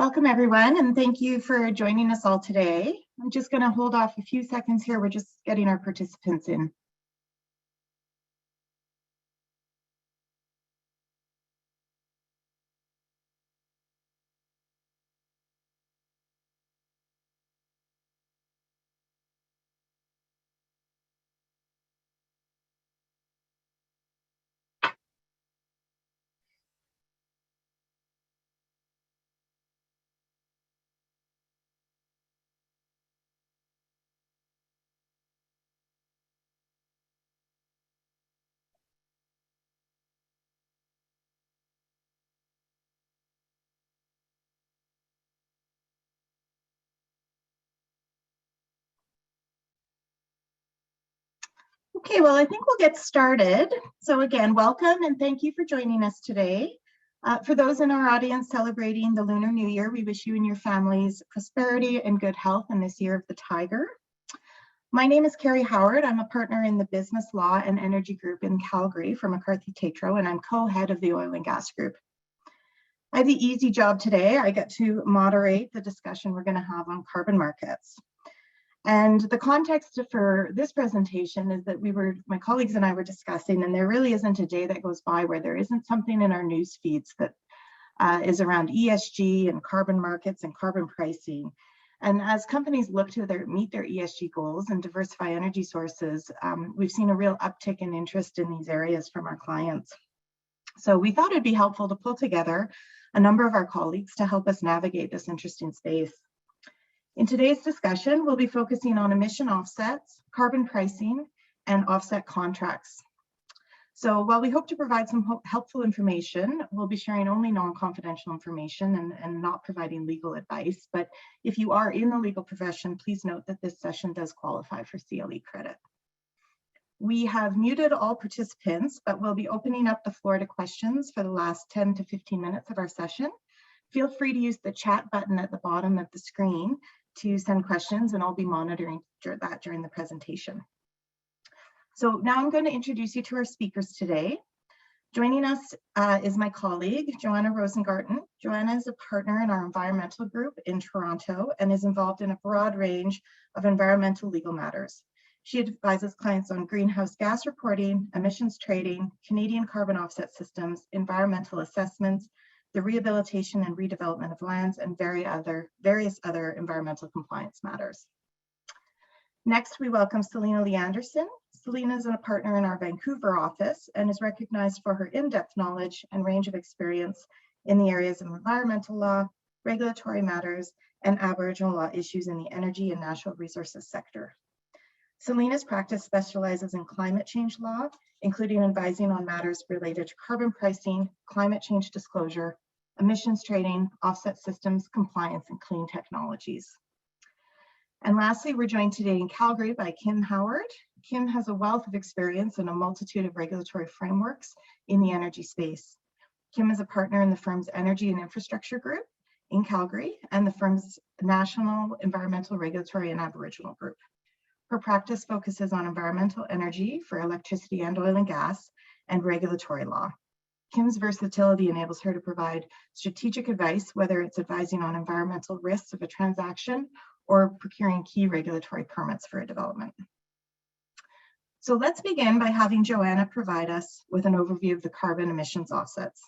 Welcome everyone, and thank you for joining us all today. I'm just going to hold off a few seconds here. We're just getting our participants in. Okay, well, I think we'll get started. So again, welcome and thank you for joining us today. For those in our audience celebrating the Lunar New Year, we wish you and your families prosperity and good health in this year of the Tiger. My name is Kimberly Howard. I'm a partner in the Business Law and Energy Group in Calgary for McCarthy Tétrault, and I'm co-head of the Oil and Gas Group. I have the easy job today. I get to moderate the discussion we're going to have on carbon markets. And the context for this presentation is that my colleagues and I were discussing, and there really isn't a day that goes by where there isn't something in our news feeds that is around ESG and carbon markets and carbon pricing. And as companies look to meet their ESG goals and diversify energy sources, we've seen a real uptick in interest in these areas from our clients. So we thought it'd be helpful to pull together a number of our colleagues to help us navigate this interesting space. In today's discussion, we'll be focusing on emission offsets, carbon pricing, and offset contracts. So while we hope to provide some helpful information, we'll be sharing only non-confidential information and not providing legal advice. But if you are in the legal profession, please note that this session does qualify for CLE credit. We have muted all participants, but we'll be opening up the floor to questions for the last 10 to 15 minutes of our session. Feel free to use the chat button at the bottom of the screen to send questions, and I'll be monitoring that during the presentation. So now I'm going to introduce you to our speakers today. Joining us is my colleague, Joanna Rosengarten. Joanna is a partner in our environmental group in Toronto and is involved in a broad range of environmental legal matters. She advises clients on greenhouse gas reporting, emissions trading, Canadian carbon offset systems, environmental assessments, the rehabilitation and redevelopment of lands, and various other environmental compliance matters. Next, we welcome Selina Lee-Andersen. Selina is a partner in our Vancouver office and is recognized for her in-depth knowledge and range of experience in the areas of environmental law, regulatory matters, and Aboriginal law issues in the energy and natural resources sector. Selina's practice specializes in climate change law, including advising on matters related to carbon pricing, climate change disclosure, emissions trading, offset systems, compliance, and clean technologies. And lastly, we're joined today in Calgary by Kim Howard. Kim has a wealth of experience in a multitude of regulatory frameworks in the energy space. Kim is a partner in the firm's Energy and Infrastructure Group in Calgary and the firm's National Environmental Regulatory and Aboriginal Group. Her practice focuses on environmental energy for electricity and oil and gas and regulatory law. Kim's versatility enables her to provide strategic advice, whether it's advising on environmental risks of a transaction or procuring key regulatory permits for a development. So let's begin by having Joanna provide us with an overview of the carbon emissions offsets.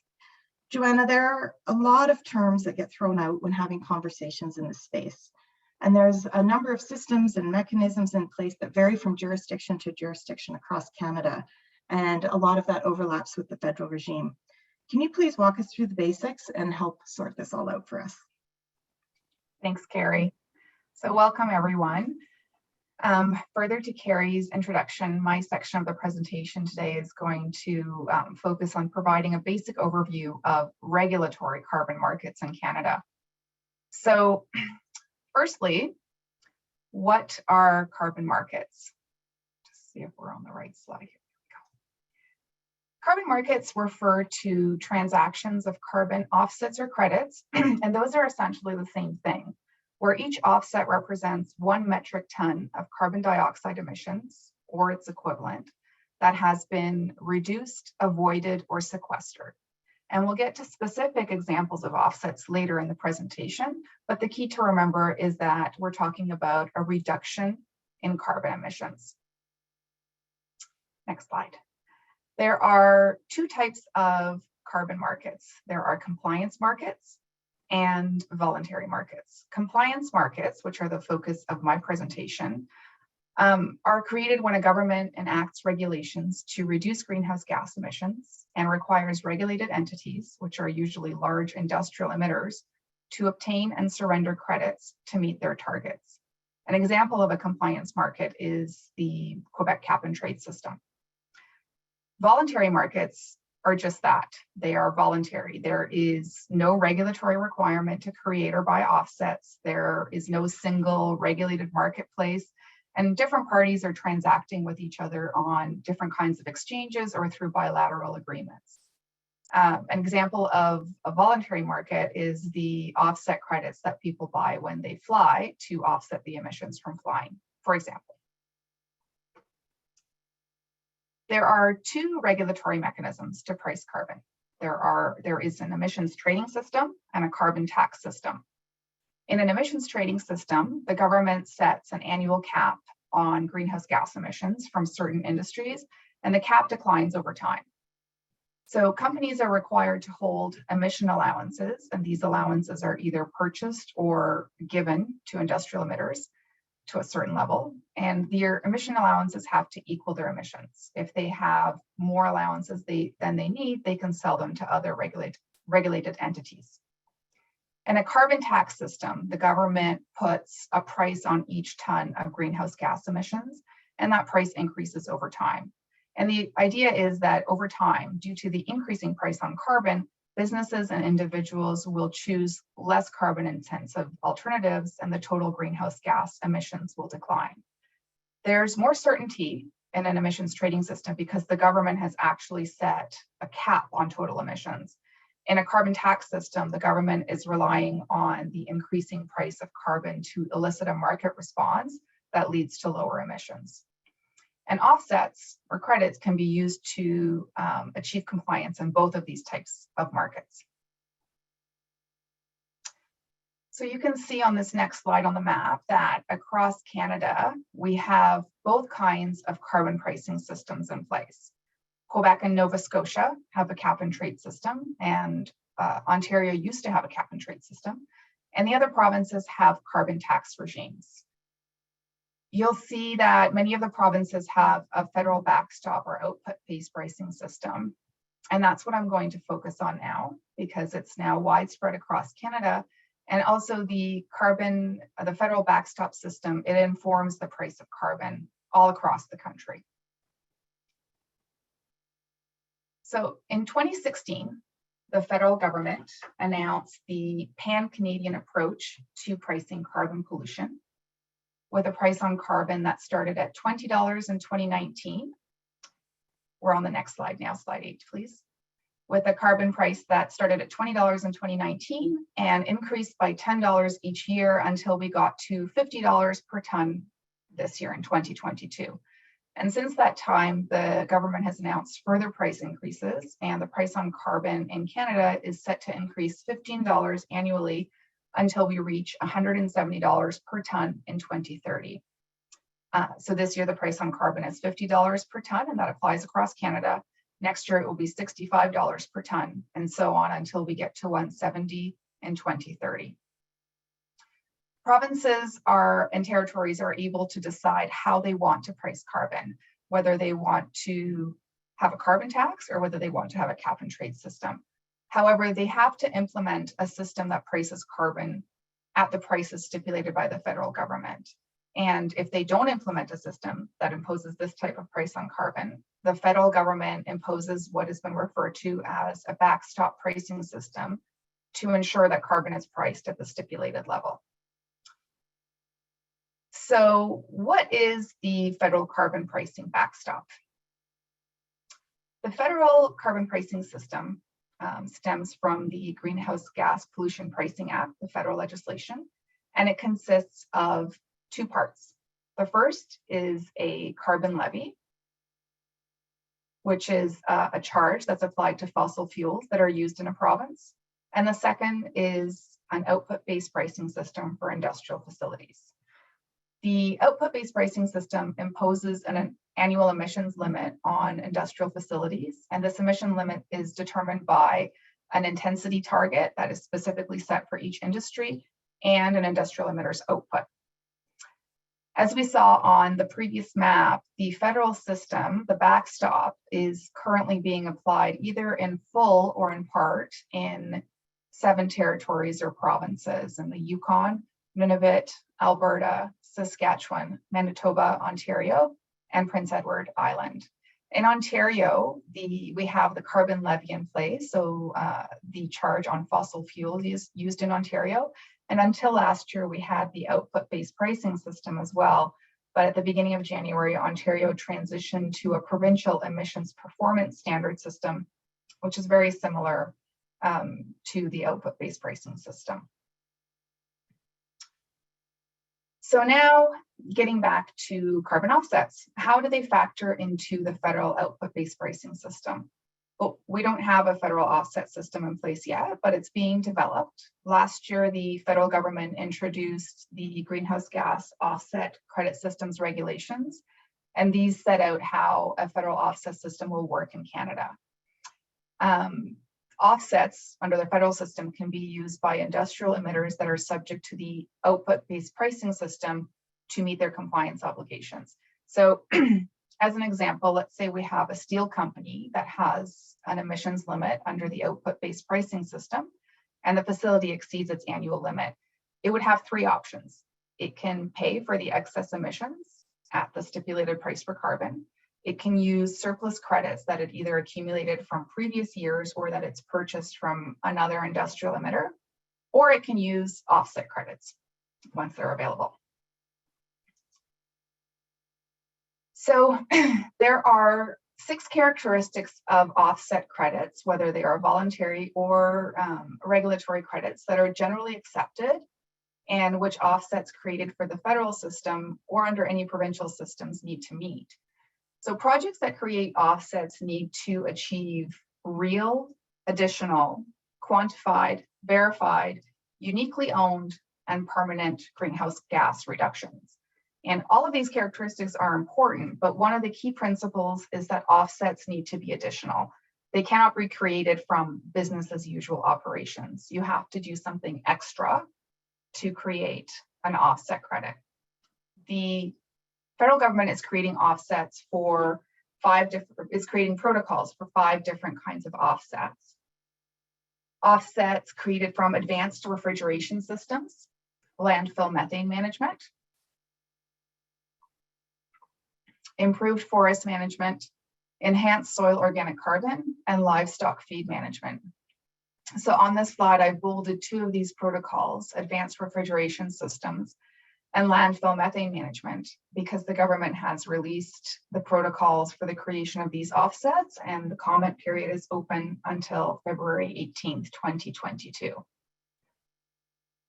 Joanna, there are a lot of terms that get thrown out when having conversations in this space. And there's a number of systems and mechanisms in place that vary from jurisdiction to jurisdiction across Canada. And a lot of that overlaps with the federal regime. Can you please walk us through the basics and help sort this all out for us? Thanks, Kerri. So welcome, everyone. Further to Kerri's introduction, my section of the presentation today is going to focus on providing a basic overview of regulatory carbon markets in Canada. So firstly, what are carbon markets? Just see if we're on the right slide here. Carbon markets refer to transactions of carbon offsets or credits, and those are essentially the same thing, where each offset represents 1 metric ton of carbon dioxide emissions, or its equivalent, that has been reduced, avoided, or sequestered. And we'll get to specific examples of offsets later in the presentation, but the key to remember is that we're talking about a reduction in carbon emissions. Next slide. There are two types of carbon markets. There are compliance markets and voluntary markets. Compliance markets, which are the focus of my presentation, are created when a government enacts regulations to reduce greenhouse gas emissions and requires regulated entities, which are usually large industrial emitters, to obtain and surrender credits to meet their targets. An example of a compliance market is the Quebec cap and trade system. Voluntary markets are just that. They are voluntary. There is no regulatory requirement to create or buy offsets. There is no single regulated marketplace, and different parties are transacting with each other on different kinds of exchanges or through bilateral agreements. An example of a voluntary market is the offset credits that people buy when they fly to offset the emissions from flying, for example. There are two regulatory mechanisms to price carbon. There is an emissions trading system and a carbon tax system. In an emissions trading system, the government sets an annual cap on greenhouse gas emissions from certain industries, and the cap declines over time. So companies are required to hold emission allowances, and these allowances are either purchased or given to industrial emitters to a certain level, and their emission allowances have to equal their emissions. If they have more allowances than they need, they can sell them to other regulated entities. In a carbon tax system, the government puts a price on each ton of greenhouse gas emissions, and that price increases over time. And the idea is that over time, due to the increasing price on carbon, businesses and individuals will choose less carbon intensive alternatives, and the total greenhouse gas emissions will decline. There's more certainty in an emissions trading system because the government has actually set a cap on total emissions. In a carbon tax system, the government is relying on the increasing price of carbon to elicit a market response that leads to lower emissions. And offsets or credits can be used to achieve compliance in both of these types of markets. So you can see on this next slide on the map that across Canada, we have both kinds of carbon pricing systems in place. Quebec and Nova Scotia have a cap and trade system, and Ontario used to have a cap and trade system, and the other provinces have carbon tax regimes. You'll see that many of the provinces have a federal backstop or output-based pricing system, and that's what I'm going to focus on now because it's now widespread across Canada. And also the federal backstop system, it informs the price of carbon all across the country. So in 2016, the federal government announced the pan-Canadian approach to pricing carbon pollution, with a price on carbon that started at $20 in 2019. We're on the next slide now, slide 8, please. With a carbon price that started at $20 in 2019 and increased by $10 each year until we got to $50 per ton this year in 2022. And since that time, the government has announced further price increases, and the price on carbon in Canada is set to increase $15 annually until we reach $170 per ton in 2030. So this year, the price on carbon is $50 per ton, and that applies across Canada. Next year, it will be $65 per ton, and so on until we get to $170 in 2030. Provinces and territories are able to decide how they want to price carbon, whether they want to have a carbon tax or whether they want to have a cap and trade system. However, they have to implement a system that prices carbon at the prices stipulated by the federal government. And if they don't implement a system that imposes this type of price on carbon, the federal government imposes what has been referred to as a backstop pricing system to ensure that carbon is priced at the stipulated level. So what is the federal carbon pricing backstop? The federal carbon pricing system stems from the Greenhouse Gas Pollution Pricing Act, the federal legislation, and it consists of two parts. The first is a carbon levy, which is a charge that's applied to fossil fuels that are used in a province. And the second is an output-based pricing system for industrial facilities. The output-based pricing system imposes an annual emissions limit on industrial facilities, and this emission limit is determined by an intensity target that is specifically set for each industry and an industrial emitter's output. As we saw on the previous map, the federal system, the backstop, is currently being applied either in full or in part in 7 territories or provinces in the Yukon, Nunavut, Alberta, Saskatchewan, Manitoba, Ontario, and Prince Edward Island. In Ontario, we have the carbon levy in place, so the charge on fossil fuels is used in Ontario. And until last year, we had the output-based pricing system as well. But at the beginning of January, Ontario transitioned to a provincial emissions performance standard system, which is very similar to the output-based pricing system. So now getting back to carbon offsets, how do they factor into the federal output-based pricing system? Well, we don't have a federal offset system in place yet, but it's being developed. Last year, the federal government introduced the greenhouse gas offset credit systems regulations, and these set out how a federal offset system will work in Canada. Offsets under the federal system can be used by industrial emitters that are subject to the output-based pricing system to meet their compliance obligations. So as an example, let's say we have a steel company that has an emissions limit under the output-based pricing system, and the facility exceeds its annual limit. It would have 3 options. It can pay for the excess emissions at the stipulated price for carbon. It can use surplus credits that it either accumulated from previous years or that it's purchased from another industrial emitter, or it can use offset credits once they're available. So there are 6 characteristics of offset credits, whether they are voluntary or regulatory credits, that are generally accepted and which offsets created for the federal system or under any provincial systems need to meet. So projects that create offsets need to achieve real, additional, quantified, verified, uniquely owned, and permanent greenhouse gas reductions. And all of these characteristics are important, but one of the key principles is that offsets need to be additional. They cannot be created from business as usual operations. You have to do something extra to create an offset credit. The federal government is creating offsets for creating protocols for 5 different kinds of offsets. Offsets created from advanced refrigeration systems, landfill methane management, improved forest management, enhanced soil organic carbon, and livestock feed management. So on this slide, I've bolded 2 of these protocols, advanced refrigeration systems and landfill methane management, because the government has released the protocols for the creation of these offsets, and the comment period is open until February 18th, 2022.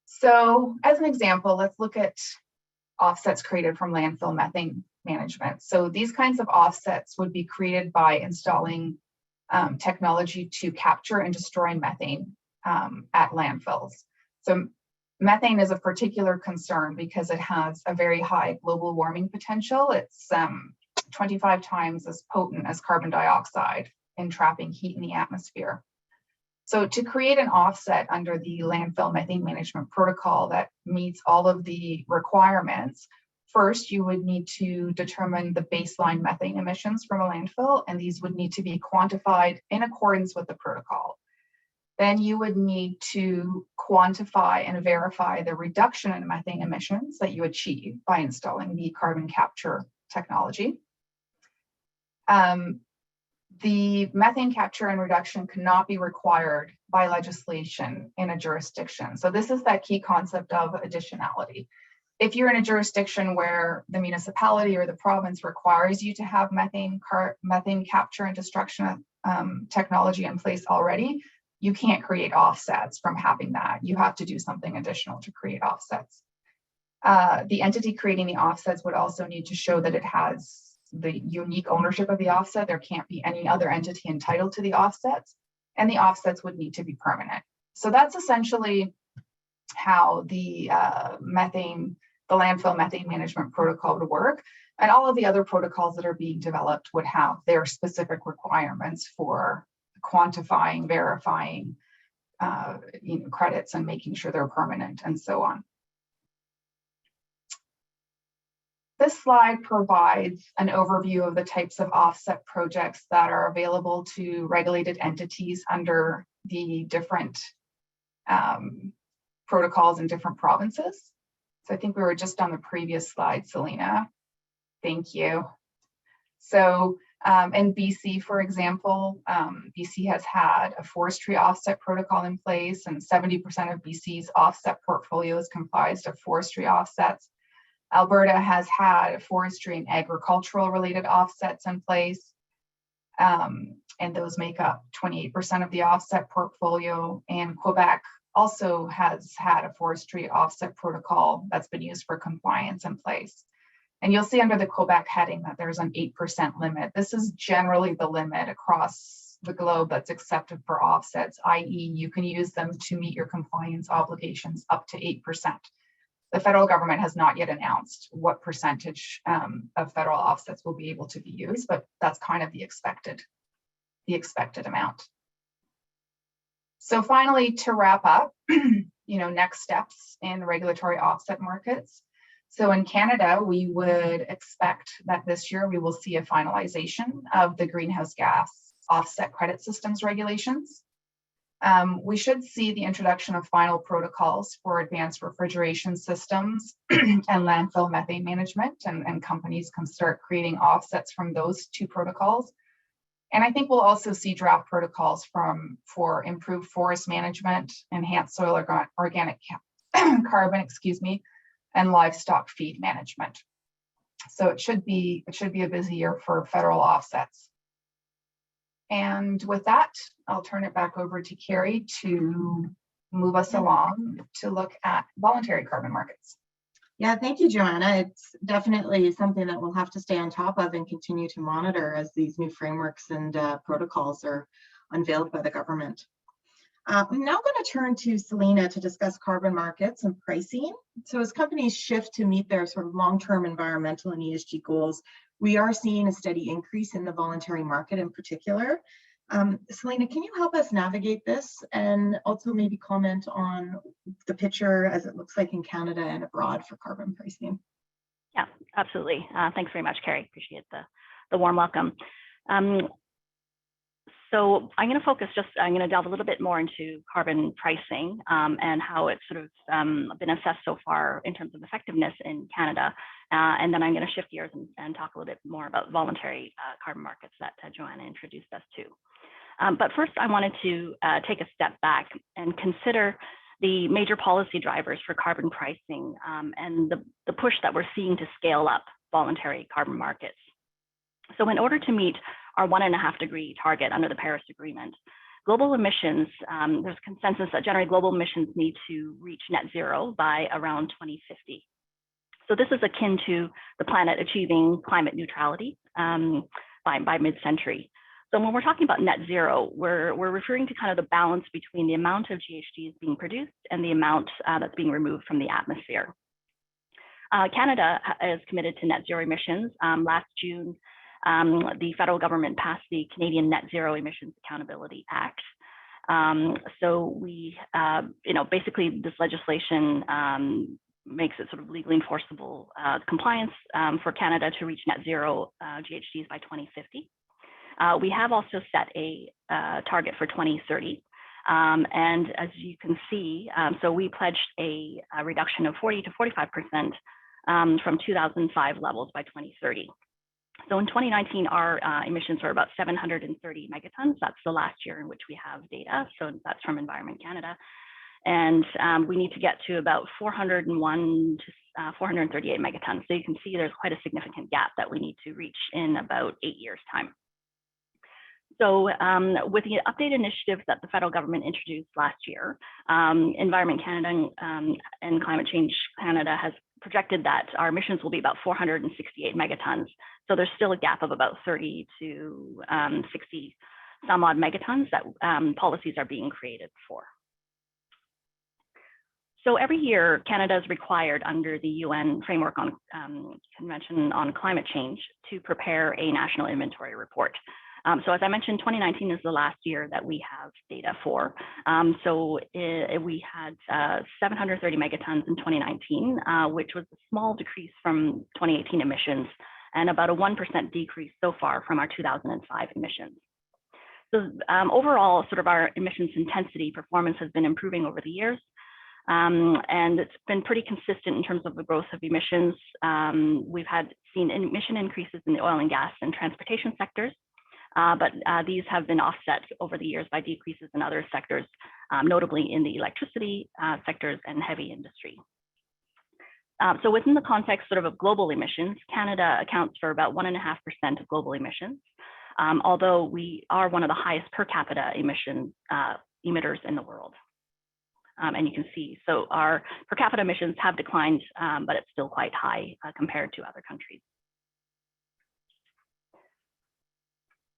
So as an example, let's look at offsets created from landfill methane management. So these kinds of offsets would be created by installing technology to capture and destroy methane at landfills. So methane is a particular concern because it has a very high global warming potential. It's 25 times as potent as carbon dioxide in trapping heat in the atmosphere. So to create an offset under the landfill methane management protocol that meets all of the requirements, first, you would need to determine the baseline methane emissions from a landfill, and these would need to be quantified in accordance with the protocol. Then you would need to quantify and verify the reduction in methane emissions that you achieve by installing the carbon capture technology. The methane capture and reduction cannot be required by legislation in a jurisdiction. So this is that key concept of additionality. If you're in a jurisdiction where the municipality or the province requires you to have methane capture and destruction technology in place already, you can't create offsets from having that. You have to do something additional to create offsets. The entity creating the offsets would also need to show that it has the unique ownership of the offset. There can't be any other entity entitled to the offsets, and the offsets would need to be permanent. So that's essentially how the landfill methane management protocol would work. And all of the other protocols that are being developed would have their specific requirements for quantifying, verifying credits and making sure they're permanent and so on. This slide provides an overview of the types of offset projects that are available to regulated entities under the different protocols in different provinces. So I think we were just on the previous slide, Selina. Thank you. So in BC, for example, BC has had a forestry offset protocol in place, and 70% of BC's offset portfolio is comprised of forestry offsets. Alberta has had forestry and agricultural related offsets in place, and those make up 28% of the offset portfolio. And Quebec also has had a forestry offset protocol that's been used for compliance in place. And you'll see under the Quebec heading that there's an 8% limit. This is generally the limit across the globe that's accepted for offsets, i.e. you can use them to meet your compliance obligations up to 8%. The federal government has not yet announced what percentage of federal offsets will be able to be used, but that's kind of the expected amount. So finally, to wrap up, next steps in regulatory offset markets. So in Canada, we would expect that this year we will see a finalization of the greenhouse gas offset credit systems regulations. We should see the introduction of final protocols for advanced refrigeration systems and landfill methane management, and companies can start creating offsets from those two protocols. And I think we'll also see draft protocols for improved forest management, enhanced soil organic carbon, and livestock feed management. So it should be a busy year for federal offsets. And with that, I'll turn it back over to Kerri to move us along to look at voluntary carbon markets. Yeah, thank you, Joanna. It's definitely something that we'll have to stay on top of and continue to monitor as these new frameworks and protocols are unveiled by the government. I'm now going to turn to Selina to discuss carbon markets and pricing. So as companies shift to meet their sort of long-term environmental and ESG goals, we are seeing a steady increase in the voluntary market in particular. Selina, can you help us navigate this and also maybe comment on the picture as it looks like in Canada and abroad for carbon pricing? Yeah, absolutely. Thanks very much, Kerri. Appreciate the warm welcome. So I'm going to delve a little bit more into carbon pricing and how it's sort of been assessed so far in terms of effectiveness in Canada. And then I'm going to shift gears and talk a little bit more about voluntary carbon markets that Joanna introduced us to. But first, I wanted to take a step back and consider the major policy drivers for carbon pricing and the push that we're seeing to scale up voluntary carbon markets. So in order to meet our 1.5 degree target under the Paris Agreement, global emissions, there's consensus that generally global emissions need to reach net zero by around 2050. So this is akin to the planet achieving climate neutrality by mid-century. So when we're talking about net zero, we're referring to kind of the balance between the amount of GHGs being produced and the amount that's being removed from the atmosphere. Canada is committed to net zero emissions. Last June, the federal government passed the Canadian Net Zero Emissions Accountability Act. So we, basically this legislation makes it sort of legally enforceable compliance for Canada to reach net zero GHGs by 2050. We have also set a target for 2030. And as you can see, so we pledged a reduction of 40 to 45% from 2005 levels by 2030. So in 2019, our emissions were about 730 megatons. That's the last year in which we have data. So that's from Environment Canada. And we need to get to about 401 to 438 megatons. So you can see there's quite a significant gap that we need to reach in about 8 years' time. So with the update initiatives that the federal government introduced last year, Environment Canada and Climate Change Canada has projected that our emissions will be about 468 megatons So there's still a gap of about 30 to 60 some odd megatons that policies are being created for. So every year, Canada is required under the UN Framework on Convention on Climate Change to prepare a national inventory report. So as I mentioned, 2019 is the last year that we have data for. We had 730 megatons in 2019, which was a small decrease from 2018 emissions and about a 1% decrease so far from our 2005 emissions. So overall, sort of our emissions intensity performance has been improving over the years. And it's been pretty consistent in terms of the growth of emissions. We've seen emission increases in the oil and gas and transportation sectors, but these have been offset over the years by decreases in other sectors, notably in the electricity sectors and heavy industry. So within the context sort of global emissions, Canada accounts for about 1.5% of global emissions, although we are one of the highest per capita emission emitters in the world. And you can see, so our per capita emissions have declined, but it's still quite high compared to other countries.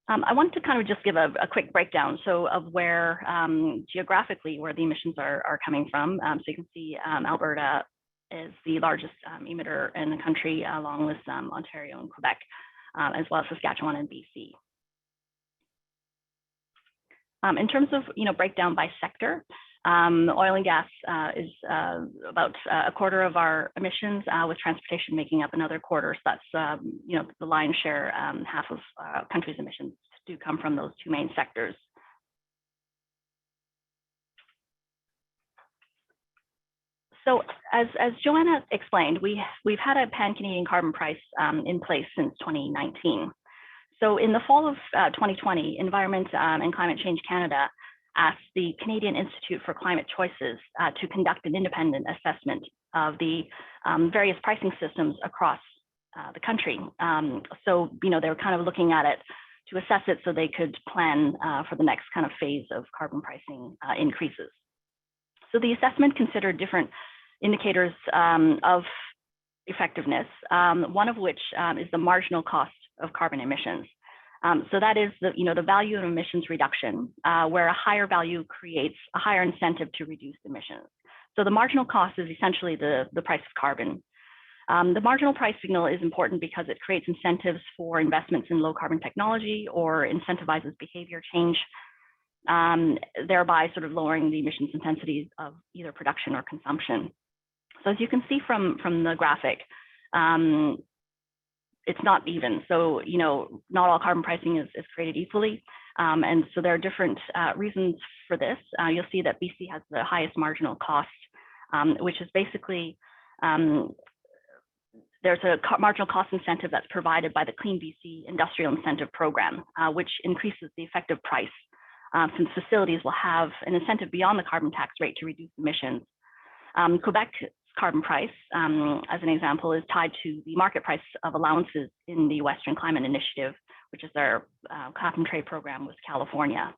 I wanted to kind of just give a quick breakdown of where geographically where the emissions are coming from. So you can see Alberta is the largest emitter in the country, along with Ontario and Quebec, as well as Saskatchewan and BC. In terms of breakdown by sector, oil and gas is about a quarter of our emissions, with transportation making up another quarter. So that's the lion's share, half of country's emissions do come from those two main sectors. So as Joanna explained, we've had a pan-Canadian carbon price in place since 2019. So in the fall of 2020, Environment and Climate Change Canada asked the Canadian Institute for Climate Choices to conduct an independent assessment of the various pricing systems across the country. So they were kind of looking at it to assess it so they could plan for the next kind of phase of carbon pricing increases. So the assessment considered different indicators of effectiveness, one of which is the marginal cost of carbon emissions. So that is the value of emissions reduction, where a higher value creates a higher incentive to reduce emissions. So the marginal cost is essentially the price of carbon. The marginal price signal is important because it creates incentives for investments in low carbon technology or incentivizes behavior change, thereby sort of lowering the emissions intensities of either production or consumption. So as you can see from the graphic, it's not even. So, not all carbon pricing is created equally. And so there are different reasons for this. You'll see that BC has the highest marginal cost, which is basically, there's a marginal cost incentive that's provided by the Clean BC Industrial Incentive Program, which increases the effective price, since facilities will have an incentive beyond the carbon tax rate to reduce emissions. Quebec's carbon price, as an example, is tied to the market price of allowances in the Western Climate Initiative, which is their cap and trade program with California.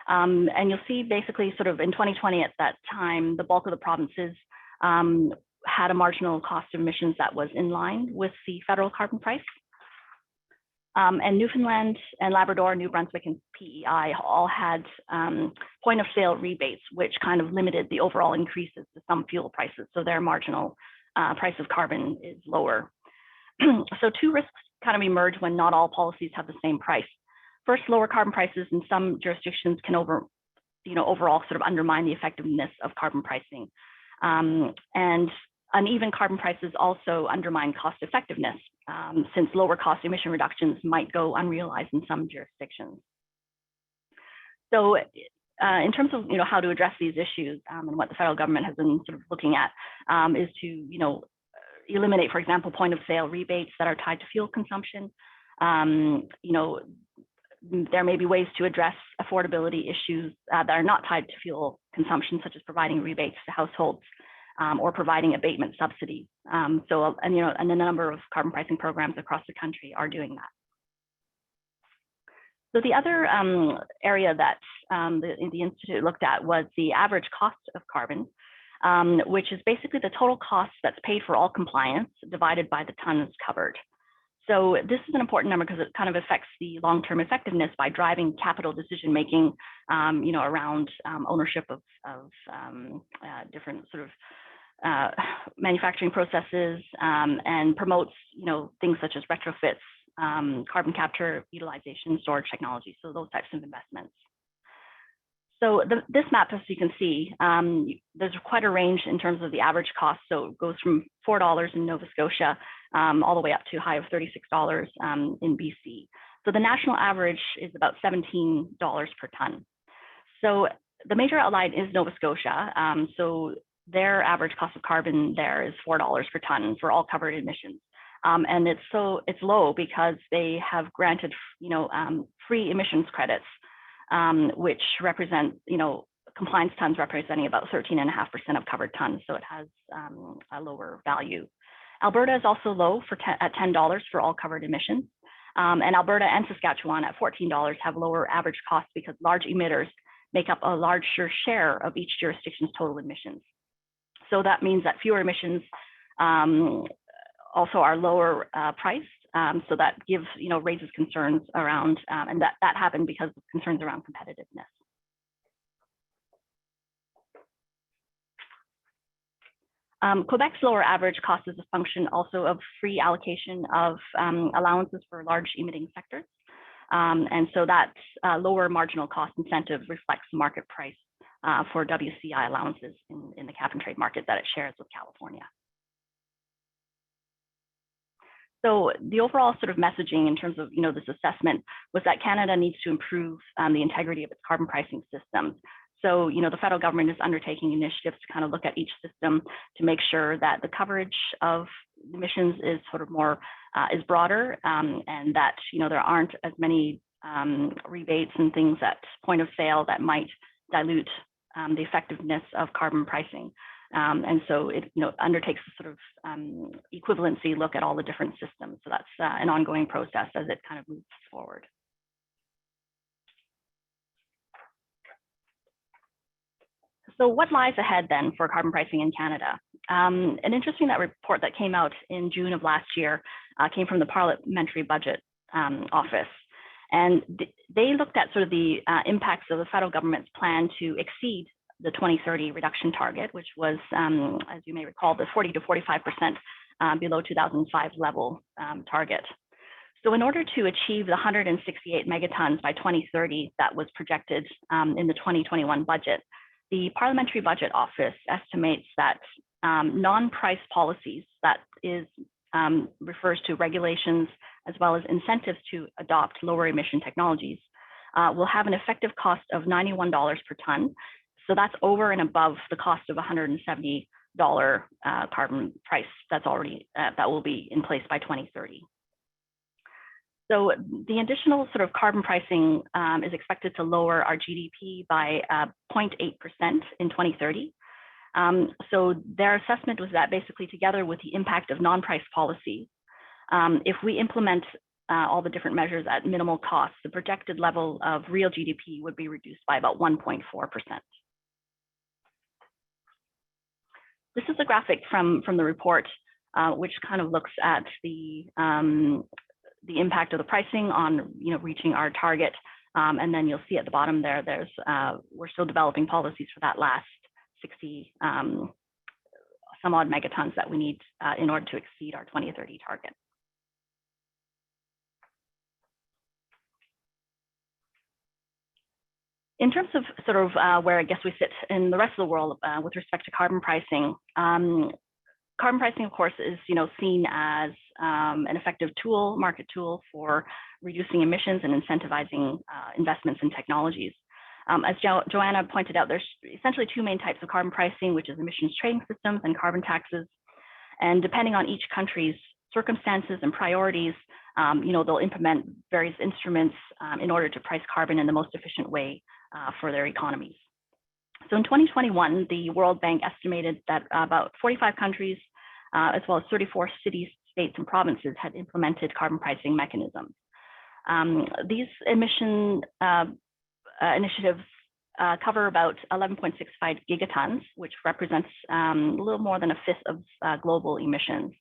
And you'll see basically sort of in 2020 at that time, the bulk of the provinces had a marginal cost of emissions that was in line with the federal carbon price. And Newfoundland and Labrador, New Brunswick, and PEI all had point of sale rebates, which kind of limited the overall increases to some fuel prices. So their marginal price of carbon is lower. So two risks kind of emerge when not all policies have the same price. First, lower carbon prices in some jurisdictions can overall sort of undermine the effectiveness of carbon pricing. And uneven carbon prices also undermine cost effectiveness, since lower cost emission reductions might go unrealized in some jurisdictions. So in terms of how to address these issues, and what the federal government has been sort of looking at, is to eliminate, for example, point of sale rebates that are tied to fuel consumption. There may be ways to address affordability issues that are not tied to fuel consumption, such as providing rebates to households, or providing abatement subsidies. And a number of carbon pricing programs across the country are doing that. So the other area that the Institute looked at was the average cost of carbon, which is basically the total cost that's paid for all compliance divided by the tons covered. So this is an important number because it kind of affects the long-term effectiveness by driving capital decision-making, around ownership of different sort of manufacturing processes, and promotes, things such as retrofits, carbon capture, utilization, storage technology. So those types of investments. So this map, as you can see, there's quite a range in terms of the average cost. So it goes from $4 in Nova Scotia all the way up to a high of $36 in BC. So the national average is about $17 per ton. So the major outlier is Nova Scotia. So their average cost of carbon there is $4 per ton for all covered emissions. And it's low because they have granted, free emissions credits, which represent, compliance tons representing about 13.5% of covered tons. So it has a lower value. Alberta is also low at $10 for all covered emissions. And Alberta and Saskatchewan at $14 have lower average costs because large emitters make up a larger share of each jurisdiction's total emissions. So that means that fewer emissions also are lower priced. So that gives, raises concerns around, and that happened because of concerns around competitiveness. Quebec's lower average cost is a function also of free allocation of allowances for large emitting sectors. And so that lower marginal cost incentive reflects the market price for WCI allowances in the cap and trade market that it shares with California. So the overall sort of messaging in terms of this assessment was that Canada needs to improve the integrity of its carbon pricing systems. So the federal government is undertaking initiatives to kind of look at each system to make sure that the coverage of emissions is sort of more is broader, and that there aren't as many rebates and things at point of sale that might dilute the effectiveness of carbon pricing. And so it undertakes a sort of equivalency look at all the different systems. So that's an ongoing process as it kind of moves forward. So what lies ahead then for carbon pricing in Canada? An interesting report that came out in June of last year came from the Parliamentary Budget Office. And they looked at sort of the impacts of the federal government's plan to exceed the 2030 reduction target, which was, as you may recall, the 40 to 45% below 2005 level target. So in order to achieve the 168 megatons by 2030 that was projected in the 2021 budget, the Parliamentary Budget Office estimates that non-price policies, that is refers to regulations as well as incentives to adopt lower emission technologies, will have an effective cost of $91 per ton. So that's over and above the cost of $170 carbon price that's already that will be in place by 2030. So the additional sort of carbon pricing is expected to lower our GDP by 0.8% in 2030. So their assessment was that basically together with the impact of non-price policies, if we implement all the different measures at minimal cost, the projected level of real GDP would be reduced by about 1.4%. This is a graphic from the report, which kind of looks at the impact of the pricing on reaching our target, and then you'll see at the bottom there, there's we're still developing policies for that last 60 some odd megatons that we need in order to exceed our 2030 target. In terms of sort of where I guess we sit in the rest of the world with respect to carbon pricing, carbon pricing, of course, is seen as an effective tool, market tool for reducing emissions and incentivizing investments in technologies. As Joanna pointed out, there's essentially two main types of carbon pricing, which is emissions trading systems and carbon taxes. And depending on each country's circumstances and priorities, they'll implement various instruments in order to price carbon in the most efficient way for their economies. So in 2021, the World Bank estimated that about 45 countries, as well as 34 cities, states, and provinces had implemented carbon pricing mechanisms. These emission initiatives cover about 11.65 gigatons, which represents a little more than a fifth of global emissions.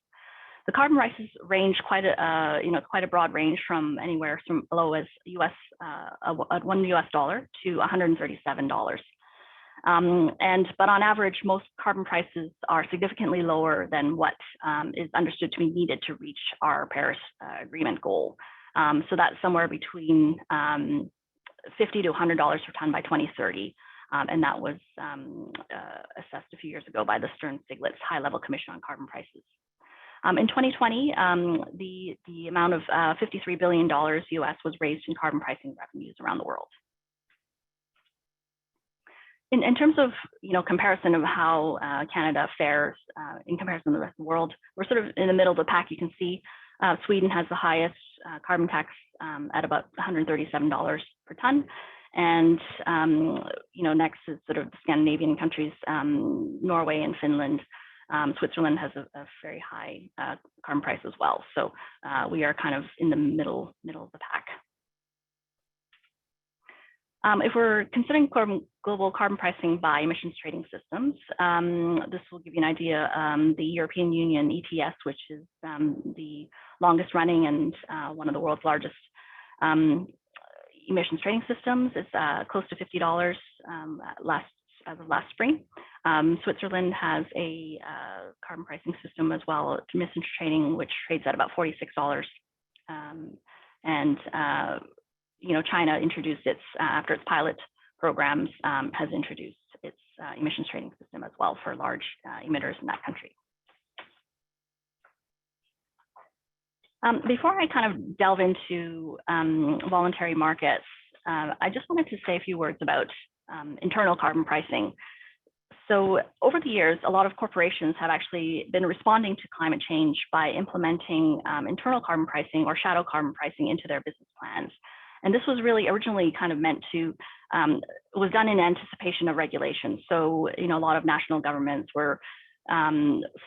The carbon prices range quite a broad range from anywhere from below as $1 to $137. But on average, most carbon prices are significantly lower than what is understood to be needed to reach our Paris Agreement goal. So that's somewhere between $50 to $100 per ton by 2030. And that was assessed a few years ago by the Stern-Stiglitz High-Level Commission on Carbon Prices. In 2020, the amount of $53 billion US was raised in carbon pricing revenues around the world. In terms of comparison of how Canada fares in comparison to the rest of the world, we're sort of in the middle of the pack. You can see Sweden has the highest carbon tax at about $137 per ton. And next is sort of the Scandinavian countries, Norway and Finland. Switzerland has a very high carbon price as well. So we are kind of in the middle of the pack. If we're considering global carbon pricing by emissions trading systems, this will give you an idea. The European Union ETS, which is the longest running and one of the world's largest emissions trading systems, is close to $50 as of last spring. Switzerland has a carbon pricing system as well, emissions trading, which trades at about $46. China introduced its, after its pilot programs, has introduced its emissions trading system as well for large emitters in that country. Before I kind of delve into voluntary markets, I just wanted to say a few words about internal carbon pricing. So over the years, a lot of corporations have actually been responding to climate change by implementing internal carbon pricing or shadow carbon pricing into their business plans. And this was really originally kind of meant to, was done in anticipation of regulation. So, a lot of national governments were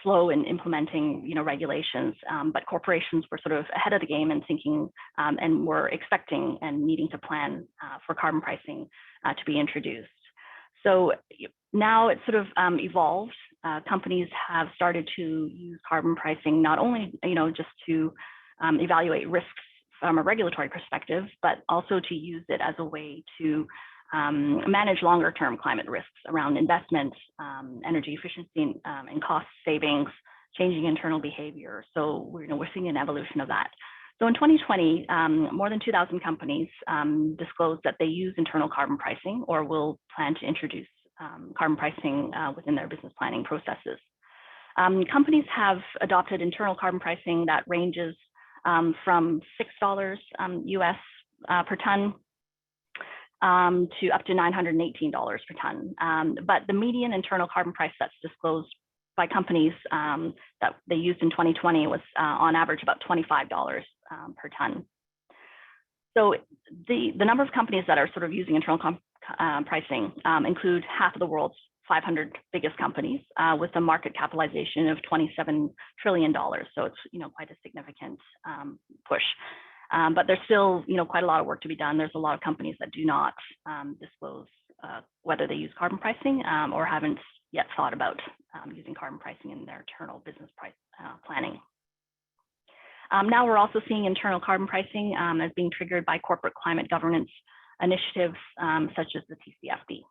slow in implementing, regulations, but corporations were sort of ahead of the game and thinking and were expecting and needing to plan for carbon pricing to be introduced. So now it's sort of evolved. Companies have started to use carbon pricing not only, just to evaluate risks from a regulatory perspective, but also to use it as a way to manage longer term climate risks around investment, energy efficiency, and cost savings, changing internal behavior. So we're seeing an evolution of that. So in 2020, more than 2,000 companies disclosed that they use internal carbon pricing or will plan to introduce carbon pricing within their business planning processes. Companies have adopted internal carbon pricing that ranges from $6 US per ton to up to $918 per ton. But the median internal carbon price that's disclosed by companies that they used in 2020 was on average about $25 per ton. So the number of companies that are sort of using internal pricing include half of the world's 500 biggest companies with a market capitalization of $27 trillion. So it's quite a significant push. But there's still quite a lot of work to be done. There's a lot of companies that do not disclose whether they use carbon pricing or haven't yet thought about using carbon pricing in their internal business price planning. Now we're also seeing internal carbon pricing as being triggered by corporate climate governance initiatives such as the TCFD.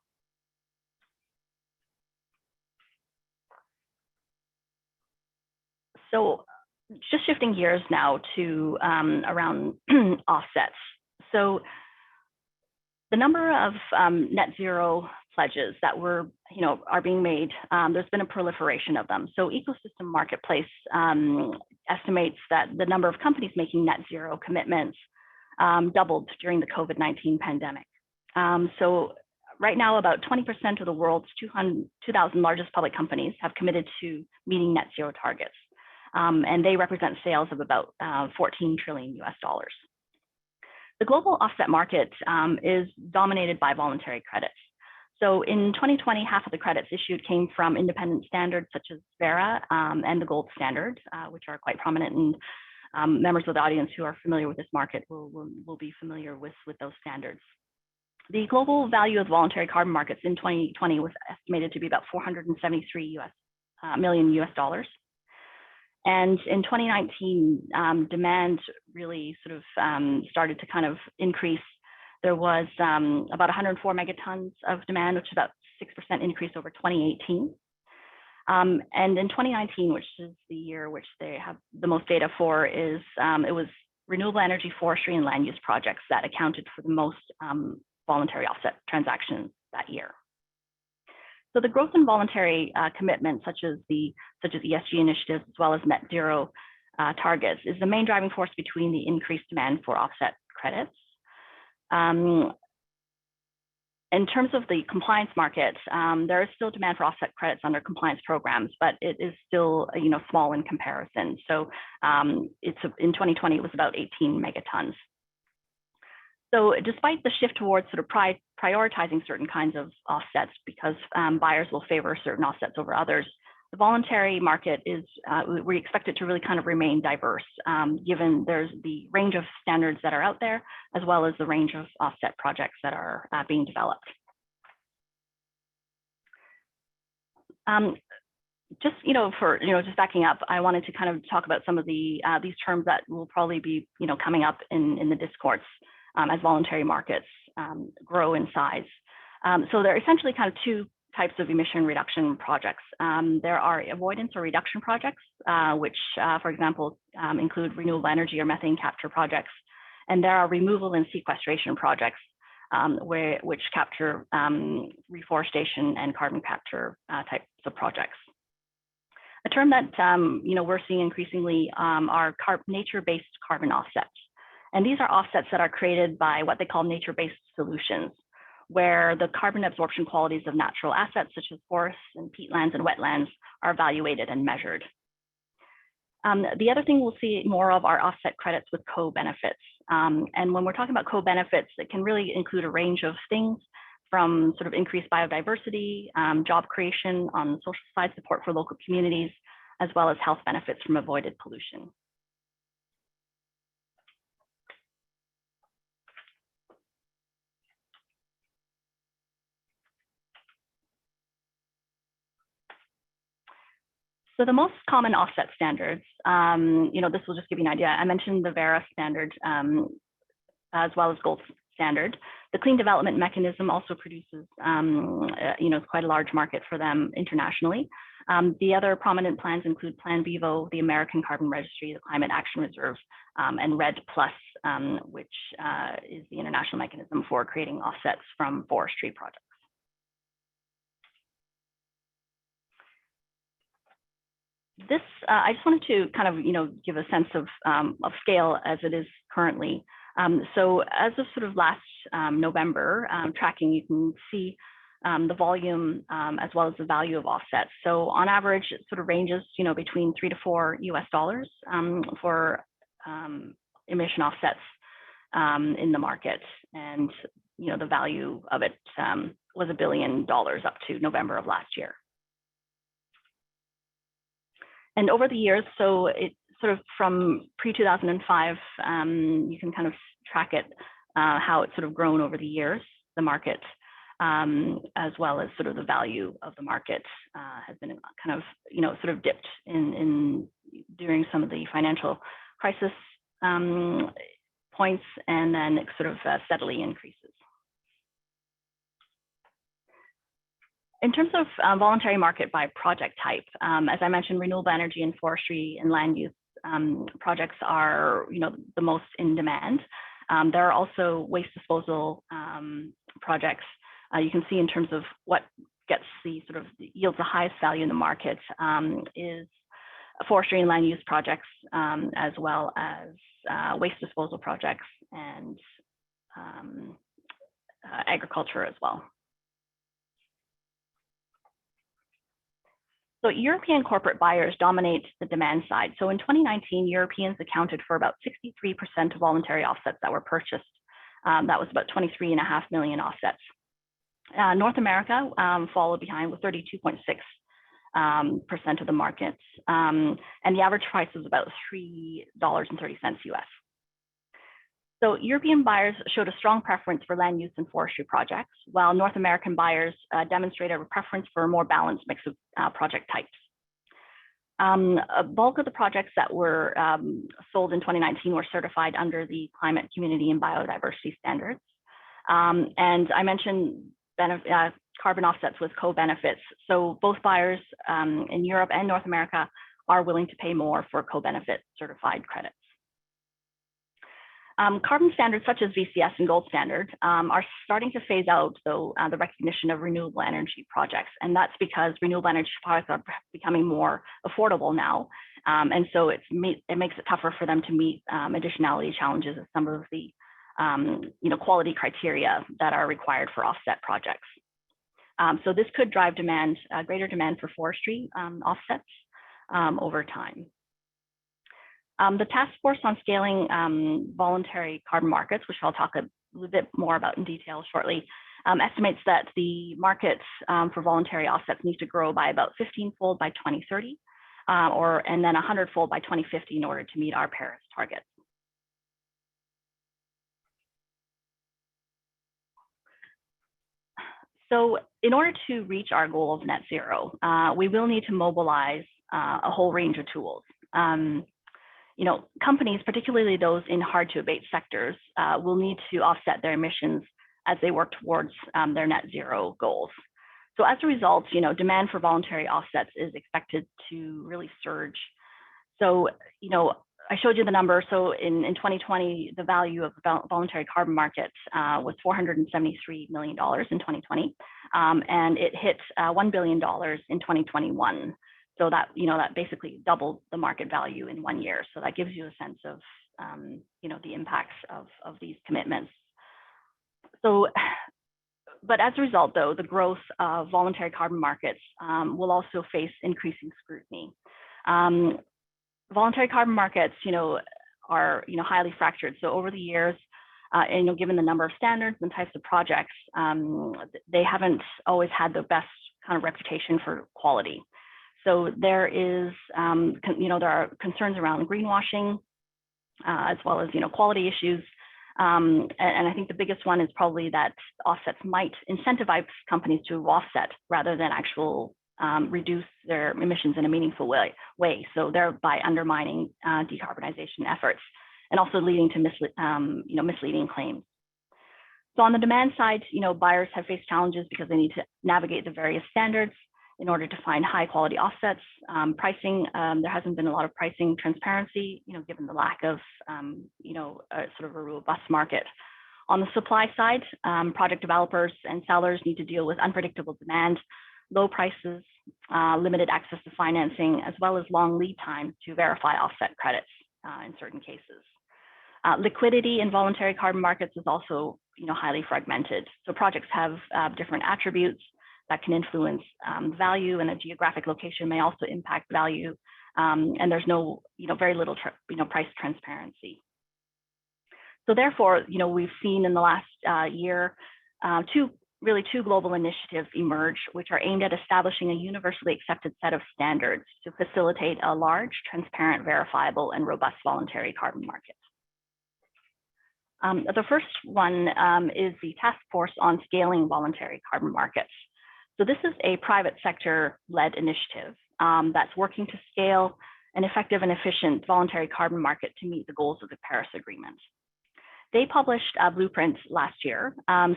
So just shifting gears now to around offsets. So the number of net zero pledges that are being made, there's been a proliferation of them. So Ecosystem Marketplace estimates that the number of companies making net zero commitments doubled during the COVID-19 pandemic. So right now, about 20% of the world's 2,000 largest public companies have committed to meeting net zero targets. And they represent sales of about $14 trillion US. The global offset market is dominated by voluntary credits. So in 2020, half of the credits issued came from independent standards such as Verra and the gold standard, which are quite prominent, and members of the audience who are familiar with this market will be familiar with those standards. The global value of voluntary carbon markets in 2020 was estimated to be about $473 million US. And in 2019, demand really sort of started to kind of increase. There was about 104 megatons of demand, which is about 6% increase over 2018. And in 2019, which is the year which they have the most data for, is it was renewable energy, forestry, and land use projects that accounted for the most voluntary offset transactions that year. So the growth in voluntary commitments, such as ESG initiatives, as well as net zero targets, is the main driving force between the increased demand for offset credits. In terms of the compliance market, there is still demand for offset credits under compliance programs, but it is still small in comparison. So in 2020, it was about 18 megatons. So despite the shift towards sort of prioritizing certain kinds of offsets because buyers will favor certain offsets over others, the voluntary market is, we expect it to really kind of remain diverse, given there's the range of standards that are out there, as well as the range of offset projects that are being developed. Just, just backing up, I wanted to kind of talk about some of these terms that will probably be, coming up in the discourse as voluntary markets grow in size. So there are essentially kind of two types of emission reduction projects. There are avoidance or reduction projects, which, for example, include renewable energy or methane capture projects. And there are removal and sequestration projects, which capture reforestation and carbon capture types of projects. A term that we're seeing increasingly are nature-based carbon offsets. And these are offsets that are created by what they call nature-based solutions, where the carbon absorption qualities of natural assets such as forests and peatlands and wetlands are evaluated and measured. The other thing we'll see more of are offset credits with co-benefits. And when we're talking about co-benefits, it can really include a range of things from sort of increased biodiversity, job creation on the social side, support for local communities, as well as health benefits from avoided pollution. So the most common offset standards, this will just give you an idea. I mentioned the Verra standard as well as gold standard. The Clean Development Mechanism also produces, quite a large market for them internationally. The other prominent plans include Plan Vivo, the American Carbon Registry, the Climate Action Reserve, and RED+, which is the international mechanism for creating offsets from forestry projects. This, I just wanted to kind of, give a sense of scale as it is currently. So as of sort of last November tracking, you can see the volume as well as the value of offsets. So on average, it sort of ranges, between $3 to $4 US for emission offsets in the market. And, the value of it was $1 billion up to November of last year. And over the years, so it sort of from pre-2005, you can kind of track it, how it's sort of grown over the years, the market, as well as sort of the value of the market has been kind of, sort of dipped in during some of the financial crisis points, and then it sort of steadily increases. In terms of voluntary market by project type, as I mentioned, renewable energy and forestry and land use projects are, the most in demand. There are also waste disposal projects. You can see in terms of what gets the sort of yields the highest value in the market is forestry and land use projects, as well as waste disposal projects and agriculture as well. So European corporate buyers dominate the demand side. So in 2019, Europeans accounted for about 63% of voluntary offsets that were purchased. That was about 23.5 million offsets. North America followed behind with 32.6% of the market. And the average price was about $3.30 US. So European buyers showed a strong preference for land use and forestry projects, while North American buyers demonstrated a preference for a more balanced mix of project types. A bulk of the projects that were sold in 2019 were certified under the Climate, Community, and Biodiversity Standards. And I mentioned carbon offsets with co-benefits. So both buyers in Europe and North America are willing to pay more for co-benefit certified credits. Carbon standards such as VCS and gold standard are starting to phase out, though, the recognition of renewable energy projects. And that's because renewable energy projects are becoming more affordable now. And so it makes it tougher for them to meet additionality challenges of some of the quality criteria that are required for offset projects. So this could drive demand, greater demand for forestry offsets over time. The task force on scaling voluntary carbon markets, which I'll talk a little bit more about in detail shortly, estimates that the markets for voluntary offsets need to grow by about 15-fold by 2030, and then 100-fold by 2050 in order to meet our Paris targets. So in order to reach our goal of net zero, we will need to mobilize a whole range of tools. Companies, particularly those in hard to abate sectors, will need to offset their emissions as they work towards their net zero goals. So as a result, demand for voluntary offsets is expected to really surge. So, I showed you the number. So in 2020, the value of the voluntary carbon market was $473 million in 2020, and it hit $1 billion in 2021. So that, that basically doubled the market value in 1 year. So that gives you a sense of, the impacts of these commitments. So, but as a result, though, the growth of voluntary carbon markets will also face increasing scrutiny. Voluntary carbon markets, are, highly fractured. So over the years, given the number of standards and types of projects, they haven't always had the best kind of reputation for quality. So there is, there are concerns around greenwashing, as well as, quality issues. And I think the biggest one is probably that offsets might incentivize companies to offset rather than reduce their emissions in a meaningful way. So thereby undermining decarbonization efforts and also leading to misleading claims. So on the demand side, buyers have faced challenges because they need to navigate the various standards in order to find high quality offsets. Pricing, there hasn't been a lot of pricing transparency, given the lack of, sort of a robust market. On the supply side, project developers and sellers need to deal with unpredictable demand, low prices, limited access to financing, as well as long lead times to verify offset credits in certain cases. Liquidity in voluntary carbon markets is also, highly fragmented. So projects have different attributes that can influence value, and a geographic location may also impact value. And there's no, very little, price transparency. So therefore, we've seen in the last year two global initiatives emerge, which are aimed at establishing a universally accepted set of standards to facilitate a large, transparent, verifiable, and robust voluntary carbon market. The first one is the Task Force on Scaling Voluntary Carbon Markets. So this is a private sector-led initiative that's working to scale an effective and efficient voluntary carbon market to meet the goals of the Paris Agreement. They published a blueprint last year,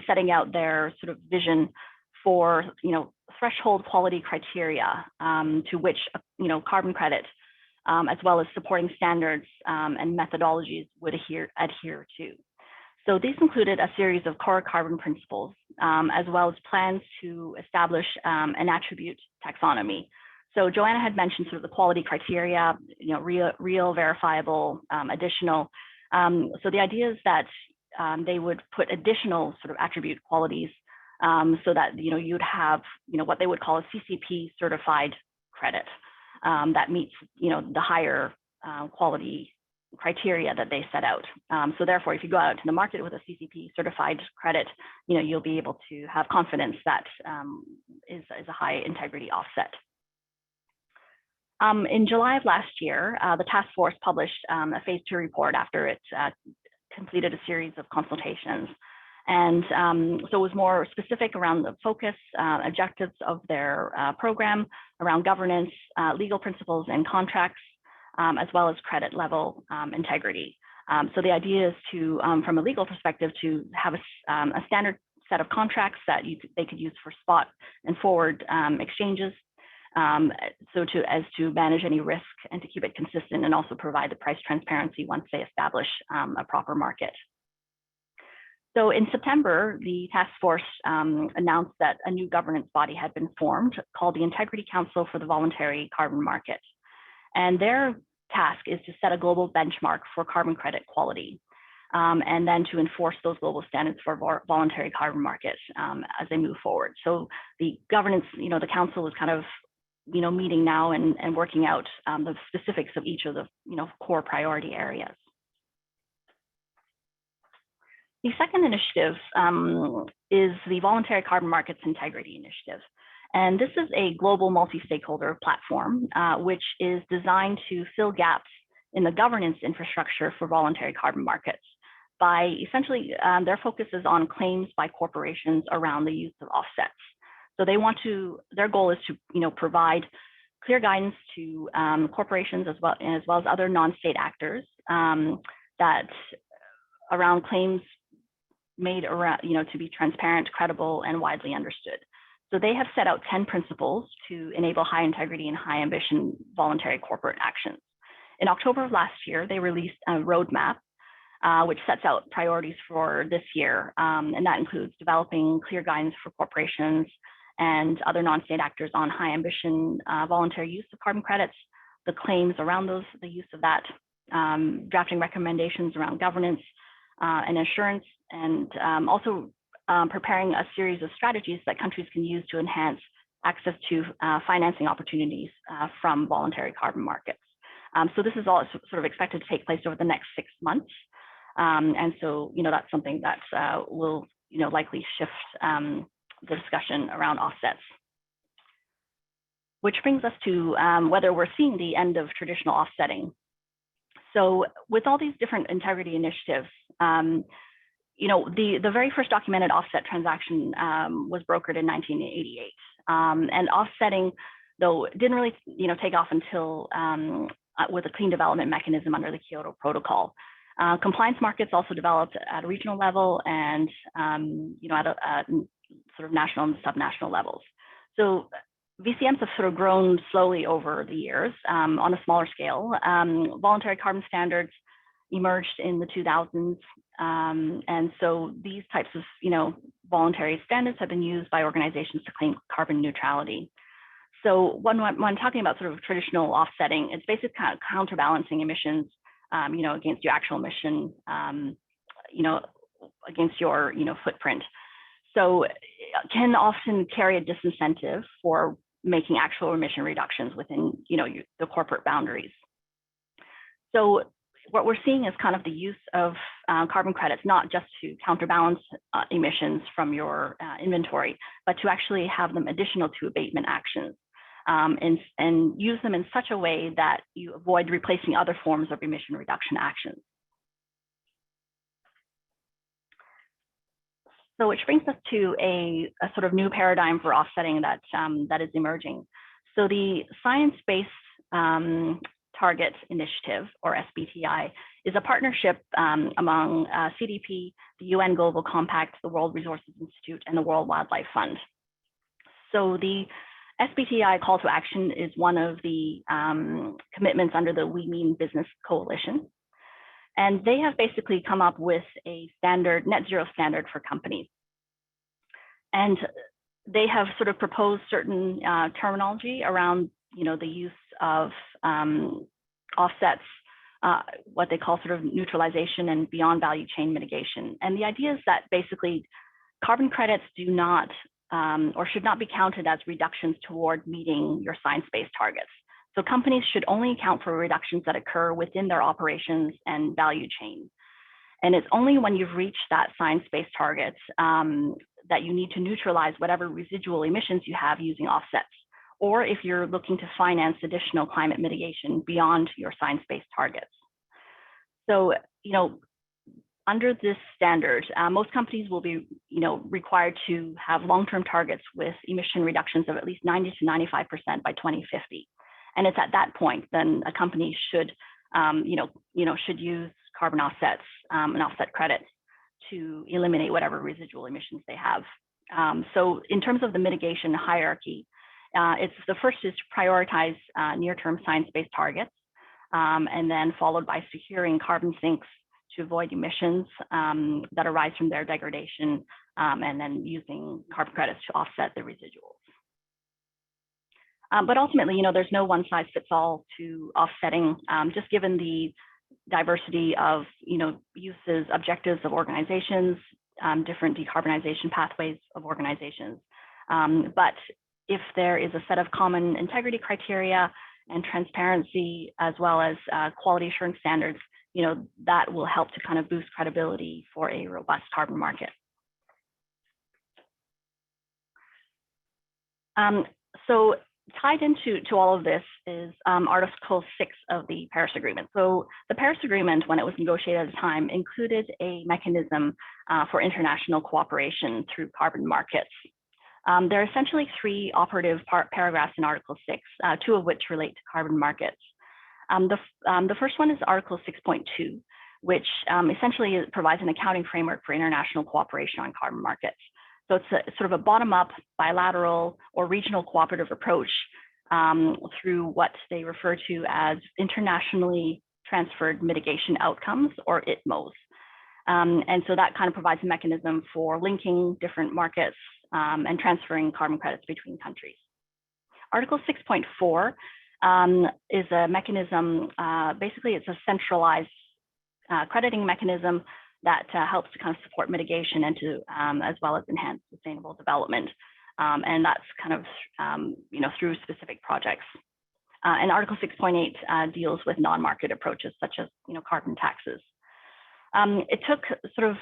setting out their sort of vision for, threshold quality criteria to which, carbon credit, as well as supporting standards and methodologies would adhere to. So these included a series of core carbon principles, as well as plans to establish an attribute taxonomy. So Joanna had mentioned sort of the quality criteria, real, verifiable, additional. So the idea is that they would put additional sort of attribute qualities so that, you'd have, what they would call a CCP certified credit that meets, the higher quality criteria that they set out. So therefore, if you go out to the market with a CCP certified credit, you'll be able to have confidence that is a high integrity offset. In July of last year, the task force published a phase 2 report after it completed a series of consultations. And so it was more specific around the focus, objectives of their program, around governance, legal principles and contracts, as well as credit level integrity. So the idea is to, from a legal perspective, to have a standard set of contracts that they could use for spot and forward exchanges, so as to manage any risk and to keep it consistent, and also provide the price transparency once they establish a proper market. So in September, the task force announced that a new governance body had been formed called the Integrity Council for the Voluntary Carbon Market. And their task is to set a global benchmark for carbon credit quality, and then to enforce those global standards for voluntary carbon markets as they move forward. So the governance, the council is kind of, meeting now and working out the specifics of each of the, core priority areas. The second initiative is the Voluntary Carbon Markets Integrity Initiative. And this is a global multi-stakeholder platform, which is designed to fill gaps in the governance infrastructure for voluntary carbon markets by essentially, their focus is on claims by corporations around the use of offsets. So their goal is to, provide clear guidance to corporations as well as other non-state actors that around claims made around, to be transparent, credible, and widely understood. So they have set out 10 principles to enable high integrity and high ambition voluntary corporate actions. In October of last year, they released a roadmap, which sets out priorities for this year. And that includes developing clear guidance for corporations and other non-state actors on high ambition voluntary use of carbon credits, the claims around the use of that, drafting recommendations around governance and assurance, and also preparing a series of strategies that countries can use to enhance access to financing opportunities from voluntary carbon markets. So this is all sort of expected to take place over the next 6 months. And so, that's something that will, likely shift the discussion around offsets. Which brings us to whether we're seeing the end of traditional offsetting. So with all these different integrity initiatives, the very first documented offset transaction was brokered in 1988. And offsetting, though, didn't really, take off until with a clean development mechanism under the Kyoto Protocol. Compliance markets also developed at a regional level and, at a sort of national and subnational levels. So VCMs have sort of grown slowly over the years on a smaller scale. Voluntary carbon standards emerged in the 2000s. And so these types of, voluntary standards have been used by organizations to claim carbon neutrality. So when talking about sort of traditional offsetting, it's basically kind of counterbalancing emissions, against your actual emission, against your, footprint. So it can often carry a disincentive for making actual emission reductions within, the corporate boundaries. So what we're seeing is kind of the use of carbon credits, not just to counterbalance emissions from your inventory, but to actually have them additional to abatement actions. And use them in such a way that you avoid replacing other forms of emission reduction actions. So which brings us to a sort of new paradigm for offsetting that is emerging. So the Science-Based Target Initiative, or SBTI, is a partnership among CDP, the UN Global Compact, the World Resources Institute, and the World Wildlife Fund. So the SBTI call to action is one of the commitments under the We Mean Business Coalition. And they have basically come up with a standard, net zero standard for companies. And they have sort of proposed certain terminology around, the use of offsets, what they call sort of neutralization and beyond value chain mitigation. And the idea is that basically carbon credits do not or should not be counted as reductions toward meeting your science-based targets. So companies should only account for reductions that occur within their operations and value chain. And it's only when you've reached that science-based target that you need to neutralize whatever residual emissions you have using offsets, or if you're looking to finance additional climate mitigation beyond your science-based targets. So, under this standard, most companies will be, required to have long-term targets with emission reductions of at least 90 to 95% by 2050. And it's at that point then a company should, should use carbon offsets and offset credits to eliminate whatever residual emissions they have. So in terms of the mitigation hierarchy, it's the first is to prioritize near-term science-based targets, and then followed by securing carbon sinks to avoid emissions that arise from their degradation, and then using carbon credits to offset the residuals. But ultimately, there's no one size fits all to offsetting, just given the diversity of, uses, objectives of organizations, different decarbonization pathways of organizations. But if there is a set of common integrity criteria and transparency, as well as quality assurance standards, that will help to kind of boost credibility for a robust carbon market. So tied into all of this is Article 6 of the Paris Agreement. So the Paris Agreement, when it was negotiated at the time, included a mechanism for international cooperation through carbon markets. There are essentially three operative paragraphs in Article 6, two of which relate to carbon markets. The first one is Article 6.2, which essentially provides an accounting framework for international cooperation on carbon markets. So it's sort of a bottom-up, bilateral, or regional cooperative approach through what they refer to as internationally transferred mitigation outcomes, or ITMOs. And so that kind of provides a mechanism for linking different markets and transferring carbon credits between countries. Article 6.4 is a mechanism, basically it's a centralized crediting mechanism that helps to kind of support mitigation and to, as well as enhance sustainable development. And that's kind of, through specific projects. And Article 6.8 deals with non-market approaches such as, carbon taxes. It took sort of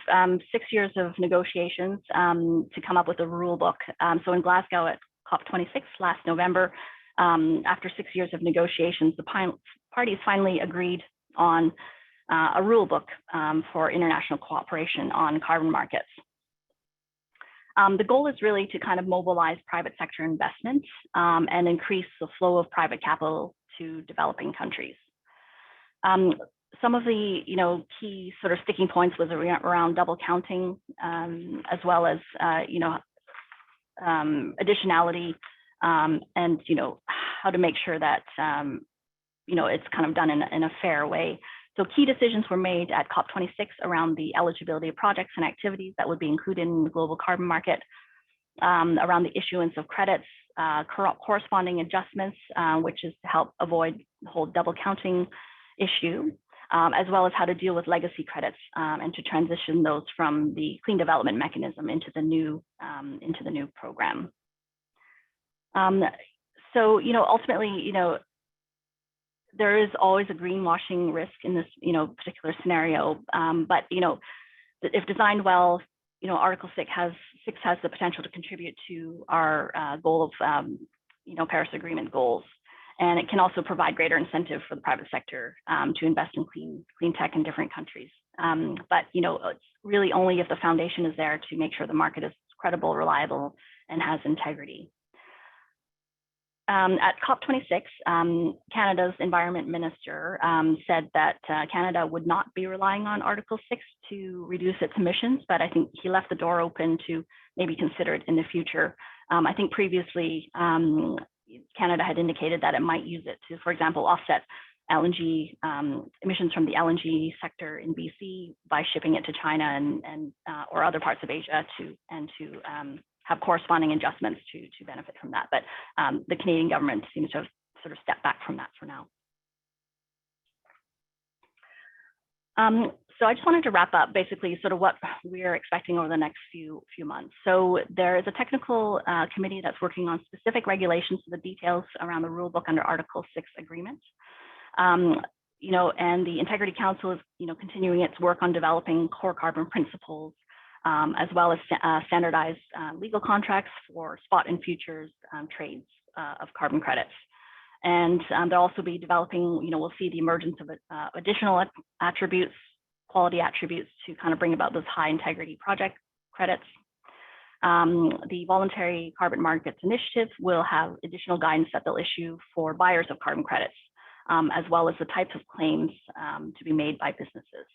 6 years of negotiations to come up with a rule book. So in Glasgow at COP26 last November, after 6 years of negotiations, the parties finally agreed on a rule book for international cooperation on carbon markets. The goal is really to kind of mobilize private sector investments and increase the flow of private capital to developing countries. Some of the key sort of sticking points was around double counting, as well as additionality, and how to make sure that it's kind of done in a fair way. So key decisions were made at COP26 around the eligibility of projects and activities that would be included in the global carbon market, around the issuance of credits, corresponding adjustments, which is to help avoid the whole double counting issue, as well as how to deal with legacy credits and to transition those from the clean development mechanism into the new program. So ultimately, there is always a greenwashing risk in this particular scenario, but if designed well, Article 6 has the potential to contribute to our goal of Paris Agreement goals. And it can also provide greater incentive for the private sector to invest in clean tech in different countries. But it's really only if the foundation is there to make sure the market is credible, reliable, and has integrity. At COP26, Canada's Environment Minister said that Canada would not be relying on Article 6 to reduce its emissions, but I think he left the door open to maybe consider it in the future. I think previously, Canada had indicated that it might use it to, for example, offset LNG emissions from the LNG sector in BC by shipping it to China and or other parts of Asia to have corresponding adjustments to benefit from that. But the Canadian government seems to have sort of stepped back from that for now. So I just wanted to wrap up basically sort of what we're expecting over the next few months. So there is a technical committee that's working on specific regulations for the details around the rule book under Article 6 agreement. And the Integrity Council is continuing its work on developing core carbon principles, as well as standardized legal contracts for spot and futures trades of carbon credits. And they'll also be developing, we'll see the emergence of additional attributes quality attributes to kind of bring about those high integrity project credits. The Voluntary Carbon Markets Initiative will have additional guidance that they'll issue for buyers of carbon credits, as well as the types of claims to be made by businesses.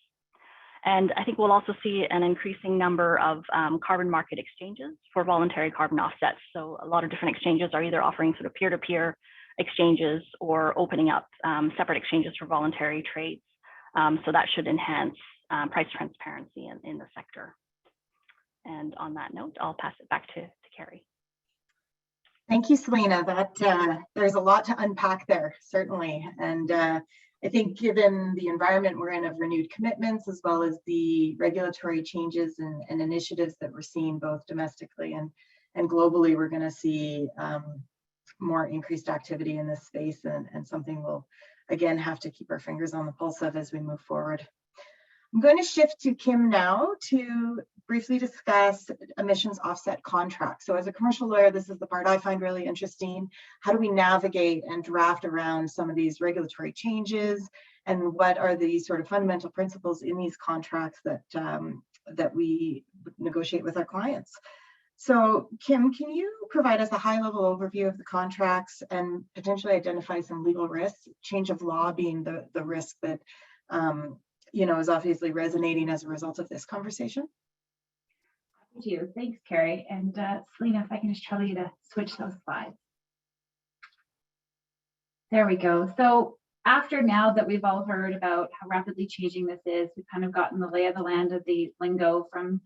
And I think we'll also see an increasing number of carbon market exchanges for voluntary carbon offsets. So a lot of different exchanges are either offering sort of peer-to-peer exchanges or opening up separate exchanges for voluntary trades. So that should enhance price transparency in the sector. And on that note, I'll pass it back to Kerri. Thank you, Selina. There's a lot to unpack there, certainly. And I think given the environment we're in of renewed commitments, as well as the regulatory changes and initiatives that we're seeing both domestically and globally, we're going to see more increased activity in this space, and something we'll, again, have to keep our fingers on the pulse of as we move forward. I'm going to shift to Kim now to briefly discuss emissions offset contracts. So as a commercial lawyer, this is the part I find really interesting. How do we navigate and draft around some of these regulatory changes? And what are the sort of fundamental principles in these contracts that we negotiate with our clients? So Kim, can you provide us a high-level overview of the contracts and potentially identify some legal risks, change of law being the risk that is obviously resonating as a result of this conversation? Thank you. Thanks, Kerri. And Selina, if I can just trouble you to switch those slides. There we go. So after now that we've all heard about how rapidly changing this is, we've kind of gotten the lay of the land of the lingo from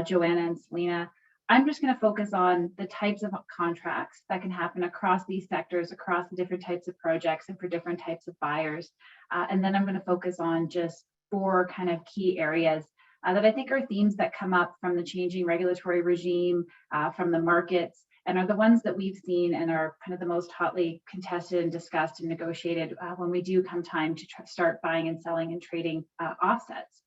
Joanna and Selina. I'm just going to focus on the types of contracts that can happen across these sectors, across the different types of projects and for different types of buyers. And then I'm going to focus on just 4 kind of key areas that I think are themes that come up from the changing regulatory regime, from the markets, and are the ones that we've seen and are kind of the most hotly contested and discussed and negotiated when we do come time to start buying and selling and trading offsets.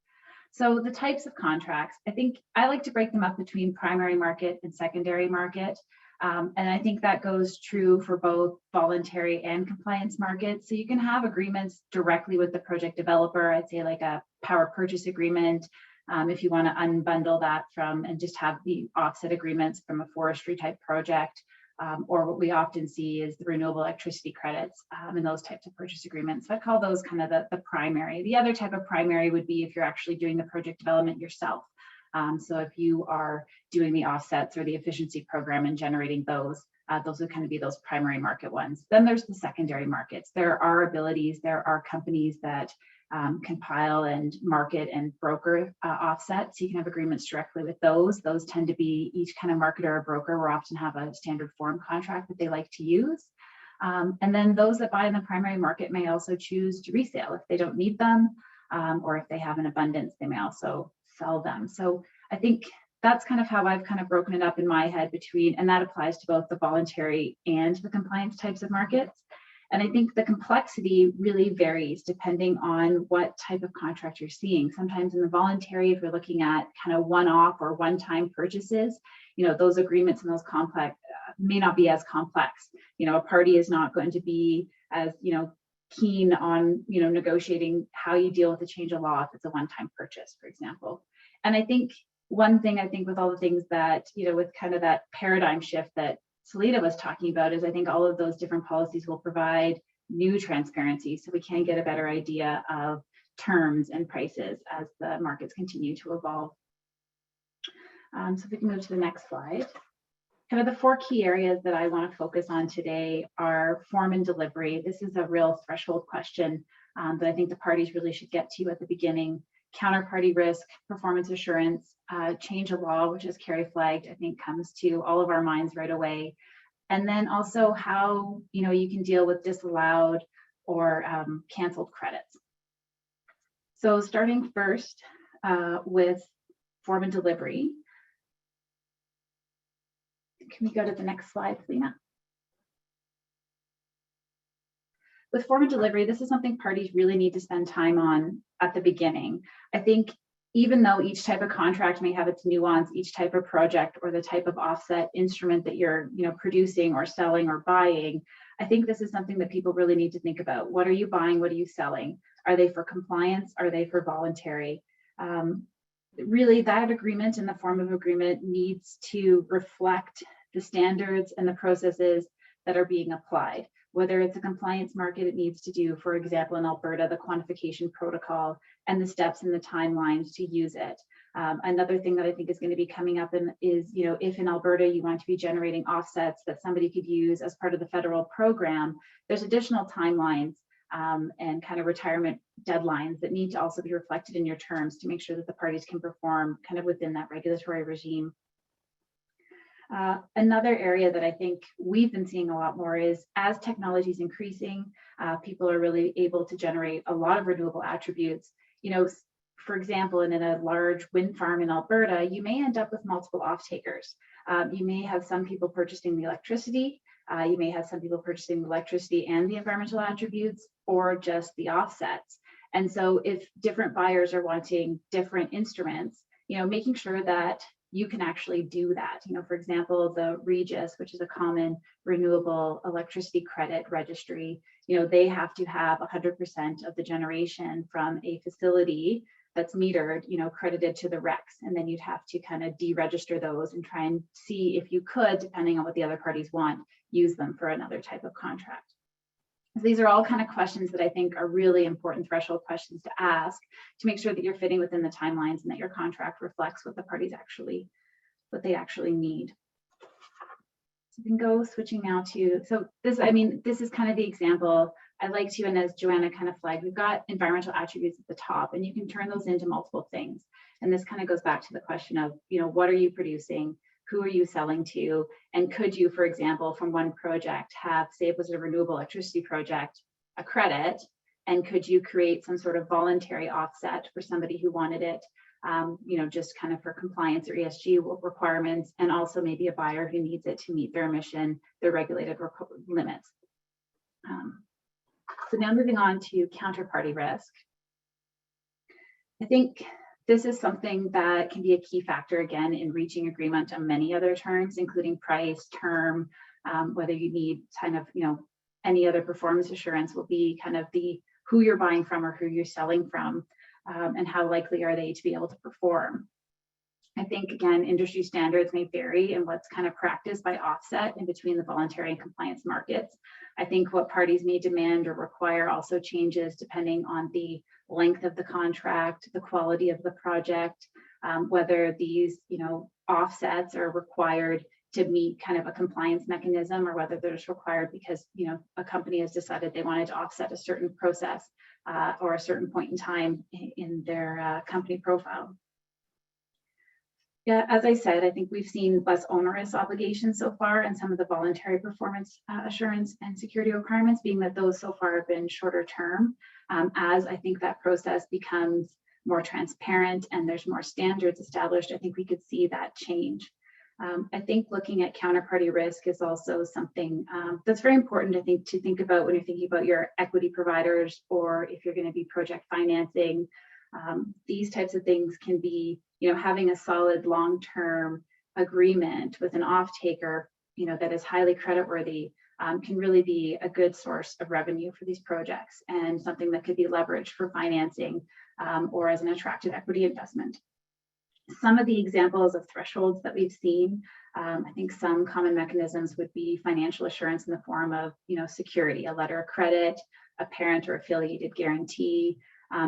So the types of contracts, I think I like to break them up between primary market and secondary market. And I think that goes true for both voluntary and compliance markets. So you can have agreements directly with the project developer. I'd say like a power purchase agreement, if you want to unbundle that from and just have the offset agreements from a forestry type project, or what we often see is the renewable electricity credits and those types of purchase agreements. So I call those kind of the primary. The other type of primary would be if you're actually doing the project development yourself. So if you are doing the offsets or the efficiency program and generating those would kind of be those primary market ones. Then there's the secondary markets. There are abilities, there are companies that compile and market and broker offsets. You can have agreements directly with those. Those tend to be each kind of marketer or broker will often have a standard form contract that they like to use. And then those that buy in the primary market may also choose to resale if they don't need them, or if they have an abundance, they may also sell them. So I think that's kind of how I've kind of broken it up in my head between, and that applies to both the voluntary and the compliance types of markets. And I think the complexity really varies depending on what type of contract you're seeing. Sometimes in the voluntary, if you're looking at kind of one-off or one-time purchases, those agreements and those complex may not be as complex. A party is not going to be as, keen on, negotiating how you deal with a change of law if it's a one-time purchase, for example. And I think one thing with all the things that, with kind of that paradigm shift that Selina was talking about is I think all of those different policies will provide new transparency so we can get a better idea of terms and prices as the markets continue to evolve. So if we can move to the next slide. Kind of the 4 key areas that I want to focus on today are form and delivery. This is a real threshold question that I think the parties really should get to at the beginning. Counterparty risk, performance assurance, change of law, which is Kerri flagged, I think comes to all of our minds right away. And then also how you can deal with disallowed or canceled credits. So starting first with form and delivery. Can we go to the next slide, Selina? With form and delivery, this is something parties really need to spend time on at the beginning. I think even though each type of contract may have its nuance, each type of project or the type of offset instrument that you're producing or selling or buying, I think this is something that people really need to think about. What are you buying? What are you selling? Are they for compliance? Are they for voluntary? Really, that agreement in the form of agreement needs to reflect the standards and the processes that are being applied. Whether it's a compliance market, it needs to do, for example, in Alberta, the quantification protocol and the steps and the timelines to use it. Another thing that I think is going to be coming up is, if in Alberta you want to be generating offsets that somebody could use as part of the federal program, there's additional timelines and kind of retirement deadlines that need to also be reflected in your terms to make sure that the parties can perform kind of within that regulatory regime. Another area that I think we've been seeing a lot more is as technology is increasing, people are really able to generate a lot of renewable attributes. For example, in a large wind farm in Alberta, you may end up with multiple off-takers. You may have some people purchasing the electricity. You may have some people purchasing the electricity and the environmental attributes, or just the offsets. And so if different buyers are wanting different instruments, making sure that you can actually do that. For example, the Regis, which is a common renewable electricity credit registry, they have to have 100% of the generation from a facility that's metered, credited to the RECs. And then you'd have to kind of deregister those and try and see if you could, depending on what the other parties want, use them for another type of contract. So these are all kind of questions that I think are really important threshold questions to ask to make sure that you're fitting within the timelines and that your contract reflects what the parties actually need. So we can go switching now to, this is kind of the example I'd like to, and as Joanna kind of flagged, we've got environmental attributes at the top, and you can turn those into multiple things. And this kind of goes back to the question of, what are you producing? Who are you selling to? And could you, for example, from one project have, say it was a renewable electricity project, a credit, and could you create some sort of voluntary offset for somebody who wanted it, just kind of for compliance or ESG requirements, and also maybe a buyer who needs it to meet their emission, their regulated limits. So now moving on to counterparty risk. I think this is something that can be a key factor, again, in reaching agreement on many other terms, including price, term, whether you need kind of, any other performance assurance will be kind of who you're buying from or who you're selling from, and how likely are they to be able to perform. I think, again, industry standards may vary in what's kind of practiced by offset in between the voluntary and compliance markets. I think what parties may demand or require also changes depending on the length of the contract, the quality of the project, whether these, offsets are required to meet kind of a compliance mechanism, or whether they're just required because, a company has decided they wanted to offset a certain process or a certain point in time in their company profile. Yeah, as I said, I think we've seen less onerous obligations so far, and some of the voluntary performance assurance and security requirements being that those so far have been shorter term. As I think that process becomes more transparent and there's more standards established, I think we could see that change. I think looking at counterparty risk is also something that's very important, I think, to think about when you're thinking about your equity providers, or if you're going to be project financing. These types of things can be, having a solid long-term agreement with an off-taker, that is highly creditworthy, can really be a good source of revenue for these projects, and something that could be leveraged for financing or as an attractive equity investment. Some of the examples of thresholds that we've seen, I think some common mechanisms would be financial assurance in the form of, security, a letter of credit, a parent or affiliated guarantee.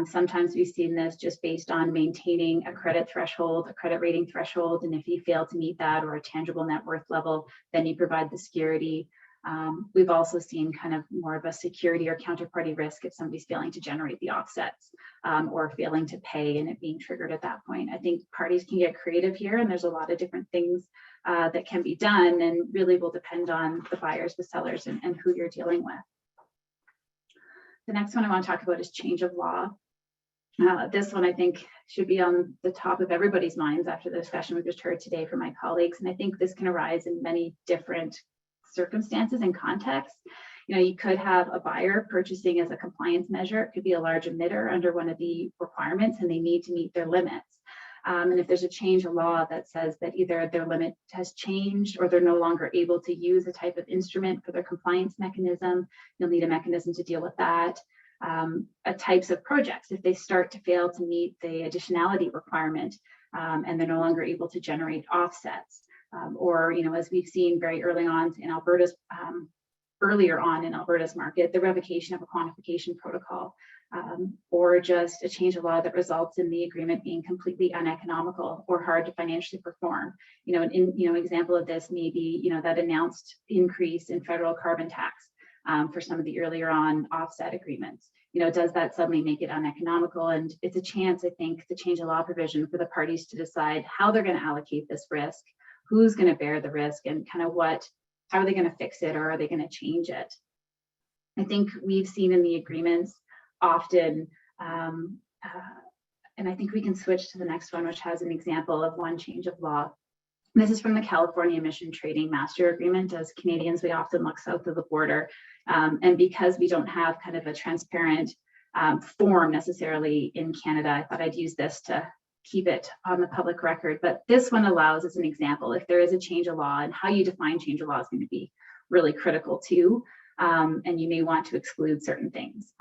Sometimes we've seen this just based on maintaining a credit threshold, a credit rating threshold, and if you fail to meet that, or a tangible net worth level, then you provide the security. We've also seen kind of more of a security or counterparty risk if somebody's failing to generate the offsets or failing to pay and it being triggered at that point. I think parties can get creative here, and there's a lot of different things that can be done, and really will depend on the buyers, the sellers, and who you're dealing with. The next one I want to talk about is change of law. This one I think should be on the top of everybody's minds after the discussion we just heard today from my colleagues. And I think this can arise in many different circumstances and contexts. You could have a buyer purchasing as a compliance measure. It could be a large emitter under one of the requirements, and they need to meet their limits. And if there's a change of law that says that either their limit has changed or they're no longer able to use a type of instrument for their compliance mechanism, you'll need a mechanism to deal with that. types of projects if they start to fail to meet the additionality requirement and they're no longer able to generate offsets. Or, as we've seen very early on in Alberta's, earlier on in Alberta's market, the revocation of a quantification protocol, or just a change of law that results in the agreement being completely uneconomical or hard to financially perform. An example of this may be, that announced increase in federal carbon tax for some of the earlier on offset agreements. Does that suddenly make it uneconomical? And it's a chance, I think, the change of law provision for the parties to decide how they're going to allocate this risk, who's going to bear the risk, and kind of how are they going to fix it, or are they going to change it? I think we've seen in the agreements often, and I think we can switch to the next one, which has an example of one change of law. This is from the California Emission Trading Master Agreement. As Canadians, we often look south of the border. And because we don't have kind of a transparent form necessarily in Canada, I thought I'd use this to keep it on the public record. But this one allows, as an example, if there is a change of law, and how you define change of law is going to be really critical too. And you may want to exclude certain things,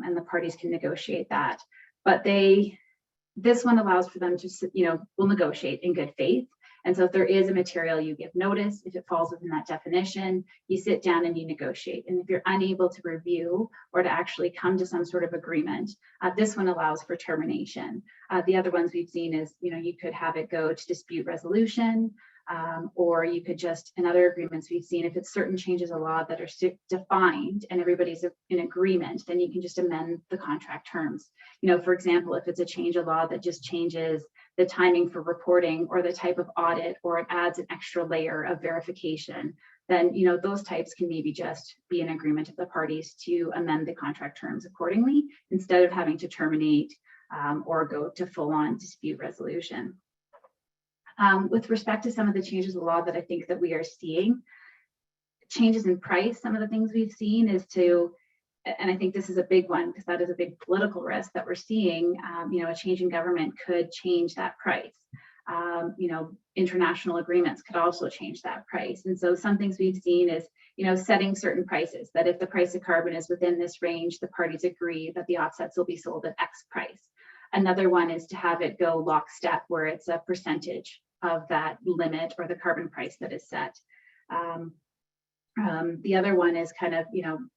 and the parties can negotiate that. But this one allows for them to, will negotiate in good faith. And so if there is a material, you give notice. If it falls within that definition, you sit down and you negotiate. And if you're unable to review or to actually come to some sort of agreement, this one allows for termination. The other ones we've seen is, you could have it go to dispute resolution, or you could just, in other agreements we've seen, if it's certain changes of law that are defined and everybody's in agreement, then you can just amend the contract terms. For example, if it's a change of law that just changes the timing for reporting or the type of audit, or it adds an extra layer of verification, then those types can maybe just be an agreement of the parties to amend the contract terms accordingly, instead of having to terminate or go to full-on dispute resolution. With respect to some of the changes of law that I think that we are seeing, changes in price, some of the things we've seen is and I think this is a big one because that is a big political risk that we're seeing. A change in government could change that price. International agreements could also change that price. And so some things we've seen is, setting certain prices, that if the price of carbon is within this range, the parties agree that the offsets will be sold at X price. Another one is to have it go lockstep, where it's a percentage of that limit or the carbon price that is set. The other one is kind of,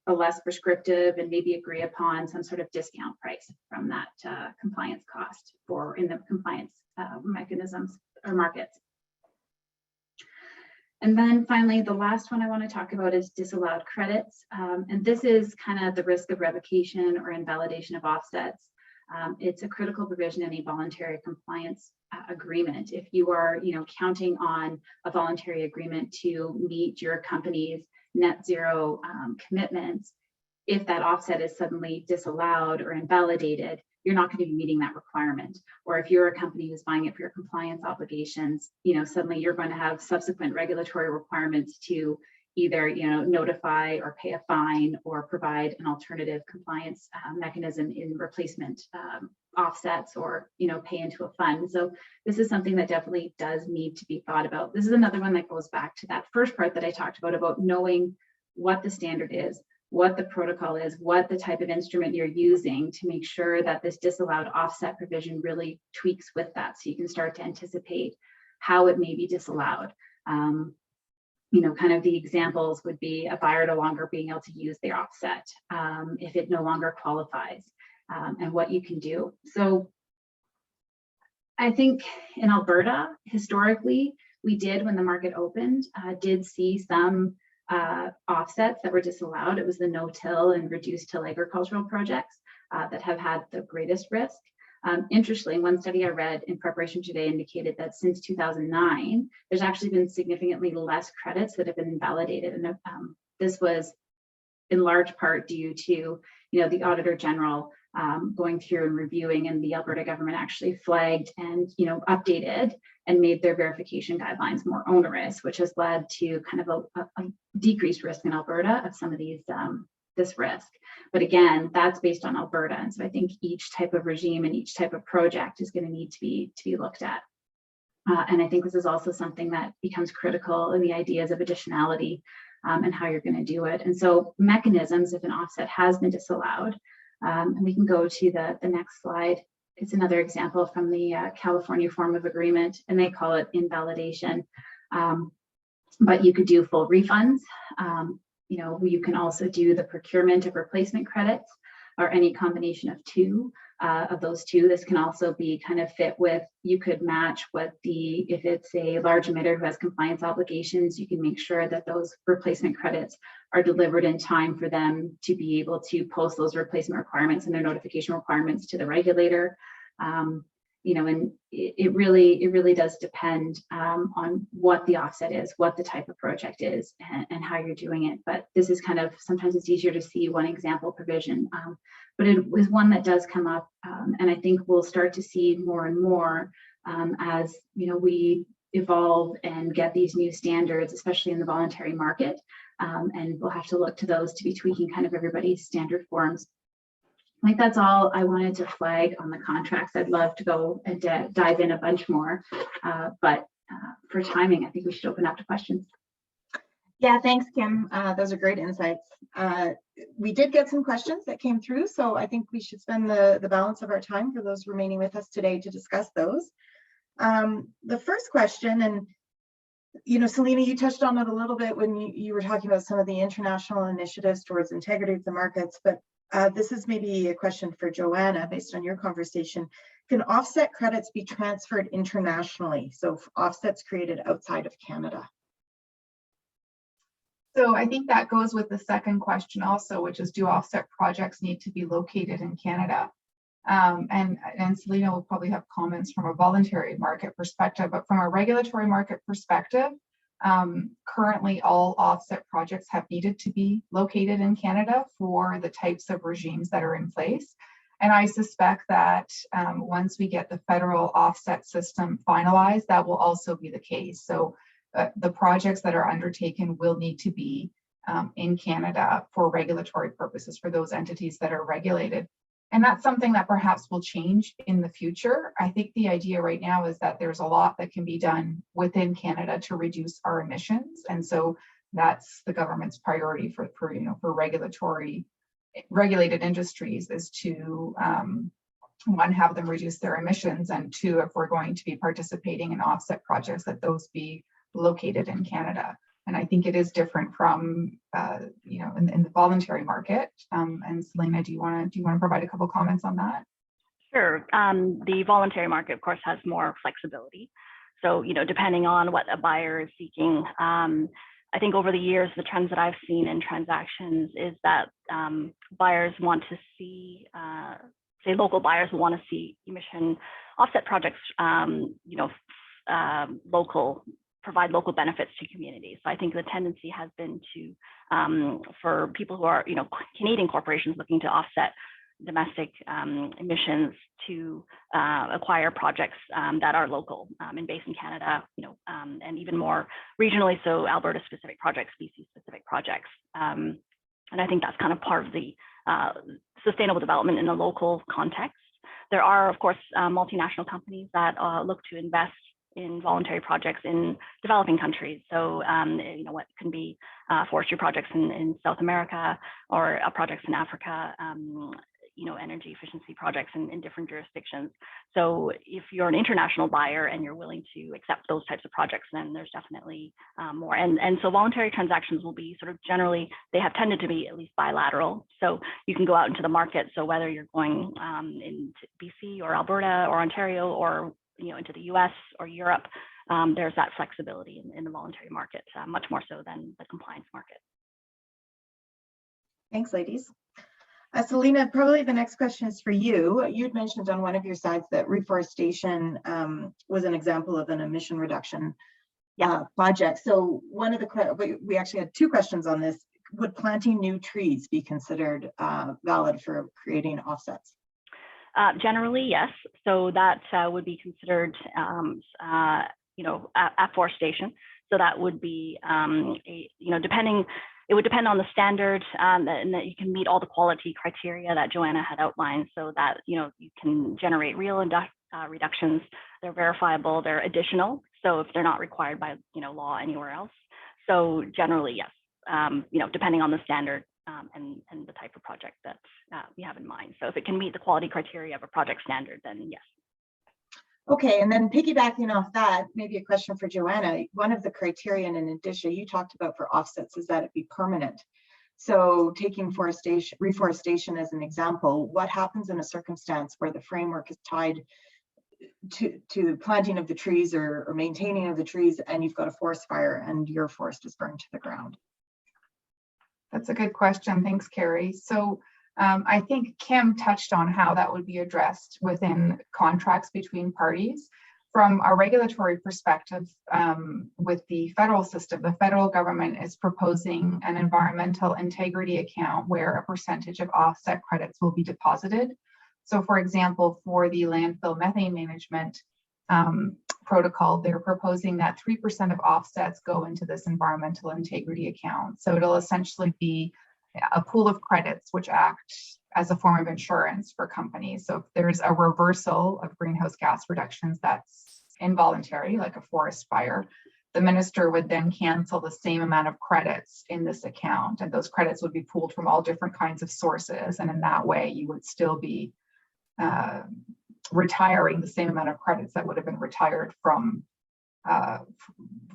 a less prescriptive and maybe agree upon some sort of discount price from that compliance cost in the compliance mechanisms or markets. And then finally, the last one I want to talk about is disallowed credits. And this is kind of the risk of revocation or invalidation of offsets. It's a critical provision in a voluntary compliance agreement. If you are, counting on a voluntary agreement to meet your company's net zero commitments, if that offset is suddenly disallowed or invalidated, you're not going to be meeting that requirement. Or if you're a company who's buying it for your compliance obligations, suddenly you're going to have subsequent regulatory requirements to either, notify or pay a fine or provide an alternative compliance mechanism in replacement offsets, or, pay into a fund. So this is something that definitely does need to be thought about. This is another one that goes back to that first part that I talked about knowing what the standard is, what the protocol is, what the type of instrument you're using to make sure that this disallowed offset provision really tweaks with that, so you can start to anticipate how it may be disallowed. Kind of the examples would be a buyer no longer being able to use their offset if it no longer qualifies, and what you can do. So I think in Alberta, historically, we did, when the market opened, did see some offsets that were disallowed. It was the no-till and reduced-till agricultural projects that have had the greatest risk. Interestingly, one study I read in preparation today indicated that since 2009, there's actually been significantly less credits that have been invalidated. And this was in large part due to, the Auditor General going through and reviewing, and the Alberta government actually flagged and, updated and made their verification guidelines more onerous, which has led to kind of a decreased risk in Alberta of some of these this risk. But again, that's based on Alberta. And so I think each type of regime and each type of project is going to need to be looked at. And I think this is also something that becomes critical in the ideas of additionality and how you're going to do it. And so mechanisms, if an offset has been disallowed, And we can go to the next slide. It's another example from the California form of agreement, and they call it invalidation. But you could do full refunds. You know, you can also do the procurement of replacement credits or any combination of those two. This can also be kind of fit with, you could match what if it's a large emitter who has compliance obligations, you can make sure that those replacement credits are delivered in time for them to be able to post those replacement requirements and their notification requirements to the regulator. You know, and it really does depend on what the offset is, what the type of project is, and how you're doing it. But this is kind of, sometimes it's easier to see one example provision, but it was one that does come up, and I think we'll start to see more and more as, you know, we evolve and get these new standards, especially in the voluntary market, and we'll have to look to those to be tweaking kind of everybody's standard forms. I think that's all I wanted to flag on the contracts. I'd love to go and dive in a bunch more, but for timing, I think we should open up to questions. Yeah, thanks, Kim. Those are great insights. We did get some questions that came through, so I think we should spend the balance of our time for those remaining with us today to discuss those. The first question, and you know, Selina, you touched on it a little bit when you were talking about some of the international initiatives towards integrity of the markets, but this is maybe a question for Joanna based on your conversation. Can offset credits be transferred internationally? So offsets created outside of Canada? So I think that goes with the second question also, which is, do offset projects need to be located in Canada? And Selina will probably have comments from a voluntary market perspective, but from a regulatory market perspective, currently all offset projects have needed to be located in Canada for the types of regimes that are in place. And I suspect that once we get the federal offset system finalized, that will also be the case. So the projects that are undertaken will need to be in Canada for regulatory purposes for those entities that are regulated. And that's something that perhaps will change in the future. I think the idea right now is that there's a lot that can be done within Canada to reduce our emissions. And so that's the government's priority for regulated industries, is to one, have them reduce their emissions, and two, if we're going to be participating in offset projects, that those be located in Canada. And I think it is different from, you know, in the voluntary market. And Selina, do you want to provide a couple comments on that? Sure. The voluntary market, of course, has more flexibility. So, you know, depending on what a buyer is seeking, I think over the years, the trends that I've seen in transactions is that buyers want to see, say, local buyers want to see emission offset projects, you know, provide local benefits to communities. So I think the tendency has been to, for people who are, you know, Canadian corporations looking to offset domestic emissions, to acquire projects that are local and based in Canada, you know, and even more regionally, so Alberta specific projects, BC specific projects. And I think that's kind of part of the sustainable development in a local context. There are, of course, multinational companies that look to invest in voluntary projects in developing countries. So, you know, what can be forestry projects in South America, or projects in Africa, you know, energy efficiency projects in different jurisdictions. So if you're an international buyer and you're willing to accept those types of projects, then there's definitely more. And so voluntary transactions will be sort of generally, they have tended to be at least bilateral. So you can go out into the market. So whether you're going into BC or Alberta or Ontario, or you know, into the US or Europe, there's that flexibility in the voluntary market, much more so than the compliance market. Thanks, ladies. Selina, probably the next question is for you. You'd mentioned on one of your slides that reforestation was an example of an emission reduction project. So one of the, we actually had two questions on this. Would planting new trees be considered valid for creating offsets? Generally, yes. So that would be considered, you know, afforestation. So that would be, you know, it would depend on the standard, and that you can meet all the quality criteria that Joanna had outlined, so that, you know, you can generate real reductions. They're verifiable, they're additional. So if they're not required by, you know, law anywhere else. So generally, yes. You know, depending on the standard, and the type of project that we have in mind. So if it can meet the quality criteria of a project standard, then yes. Okay, and then piggybacking off that, maybe a question for Joanna. One of the criteria in addition you talked about for offsets is that it be permanent. So taking reforestation as an example, what happens in a circumstance where the framework is tied to planting of the trees or maintaining of the trees, and you've got a forest fire and your forest is burned to the ground? That's a good question. Thanks, Kerri. So I think Kim touched on how that would be addressed within contracts between parties. From a regulatory perspective, with the federal system, the federal government is proposing an environmental integrity account where a percentage of offset credits will be deposited. So for example, for the landfill methane management protocol, they're proposing that 3% of offsets go into this environmental integrity account. So it'll essentially be a pool of credits which act as a form of insurance for companies. So if there's a reversal of greenhouse gas reductions that's involuntary, like a forest fire, the minister would then cancel the same amount of credits in this account. And those credits would be pooled from all different kinds of sources. And in that way, you would still be retiring the same amount of credits that would have been retired from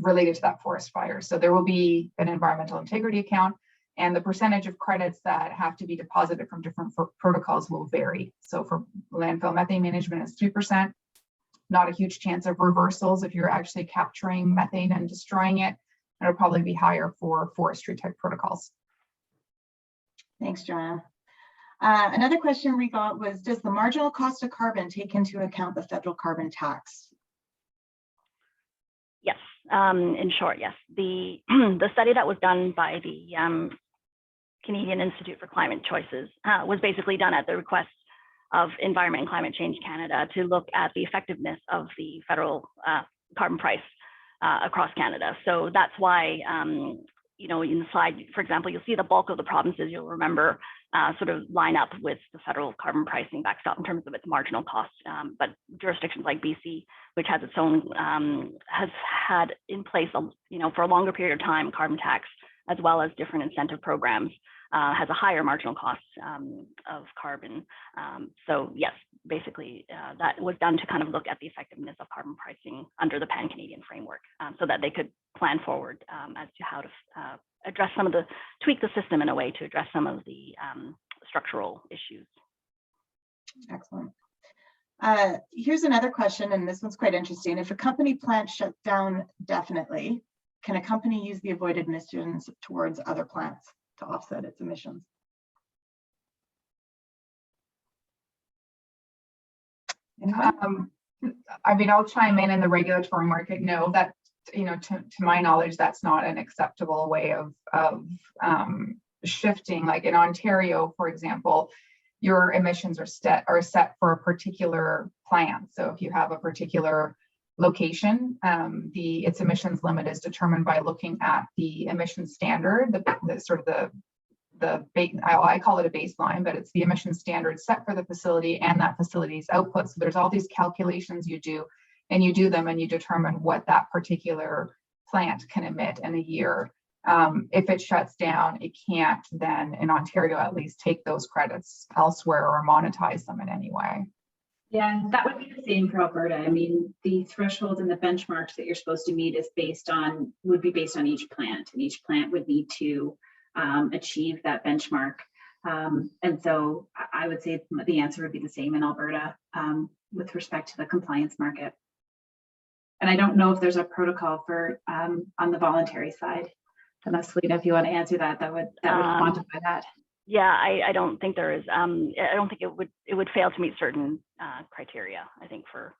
related to that forest fire. So there will be an environmental integrity account, and the percentage of credits that have to be deposited from different protocols will vary. So for landfill methane management, it's 3%. Not a huge chance of reversals if you're actually capturing methane and destroying it. It'll probably be higher for forestry type protocols. Thanks, Joanna. Another question we got was, does the marginal cost of carbon take into account the federal carbon tax? Yes, in short, yes. The study that was done by the Canadian Institute for Climate Choices was basically done at the request of Environment and Climate Change Canada to look at the effectiveness of the federal carbon price across Canada. So that's why, you know, in the slide, for example, you'll see the bulk of the provinces, you'll remember, sort of line up with the federal carbon pricing backstop in terms of its marginal cost. But jurisdictions like BC, which has its own, has had in place, you know, for a longer period of time, carbon tax, as well as different incentive programs, has a higher marginal cost of carbon. So yes, basically that was done to kind of look at the effectiveness of carbon pricing under the Pan-Canadian framework, so that they could plan forward as to how to address some of the, tweak the system in a way to address some of the structural issues. Excellent. Here's another question, and this one's quite interesting. If a company plant shuts down definitely, can a company use the avoided emissions towards other plants to offset its emissions? I mean, I'll chime in the regulatory market. No, that, you know, to my knowledge, that's not an acceptable way of shifting. Like in Ontario, for example, your emissions are set for a particular plant. So if you have a particular location, its emissions limit is determined by looking at the emission standard, I call it a baseline, but it's the emission standard set for the facility and that facility's output. So there's all these calculations you do, and you do them and you determine what that particular plant can emit in a year. If it shuts down, it can't then, in Ontario at least, take those credits elsewhere or monetize them in any way. Yeah, that would be the same for Alberta. I mean, the thresholds and the benchmarks that you're supposed to meet would be based on each plant, and each plant would need to achieve that benchmark. And so I would say the answer would be the same in Alberta with respect to the compliance market. And I don't know if there's a protocol for on the voluntary side. I don't know, Selina, if you want to answer that, that would quantify that. Yeah, I don't think there is. I don't think it would fail to meet certain criteria. I think for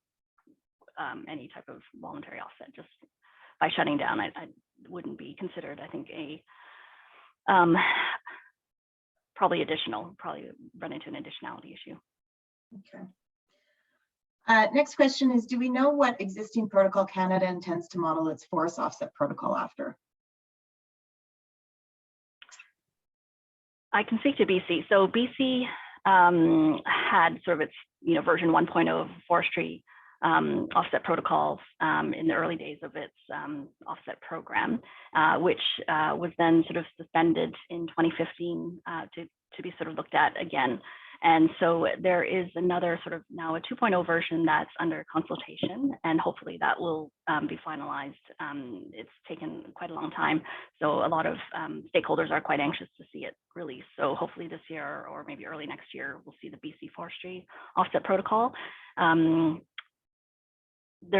any type of voluntary offset, just by shutting down, I wouldn't be considered. I think a probably run into an additionality issue. Okay. Next question is, do we know what existing protocol Canada intends to model its forest offset protocol after? I can speak to BC. So BC had sort of its, version 1.0 of forestry offset protocols in the early days of its offset program, which was then sort of suspended in 2015 to be sort of looked at again. And so there is another sort of now a 2.0 version that's under consultation, and hopefully that will be finalized. It's taken quite a long time, so a lot of stakeholders are quite anxious to see it released. So hopefully this year or maybe early next year, we'll see the BC Forestry Offset Protocol. There's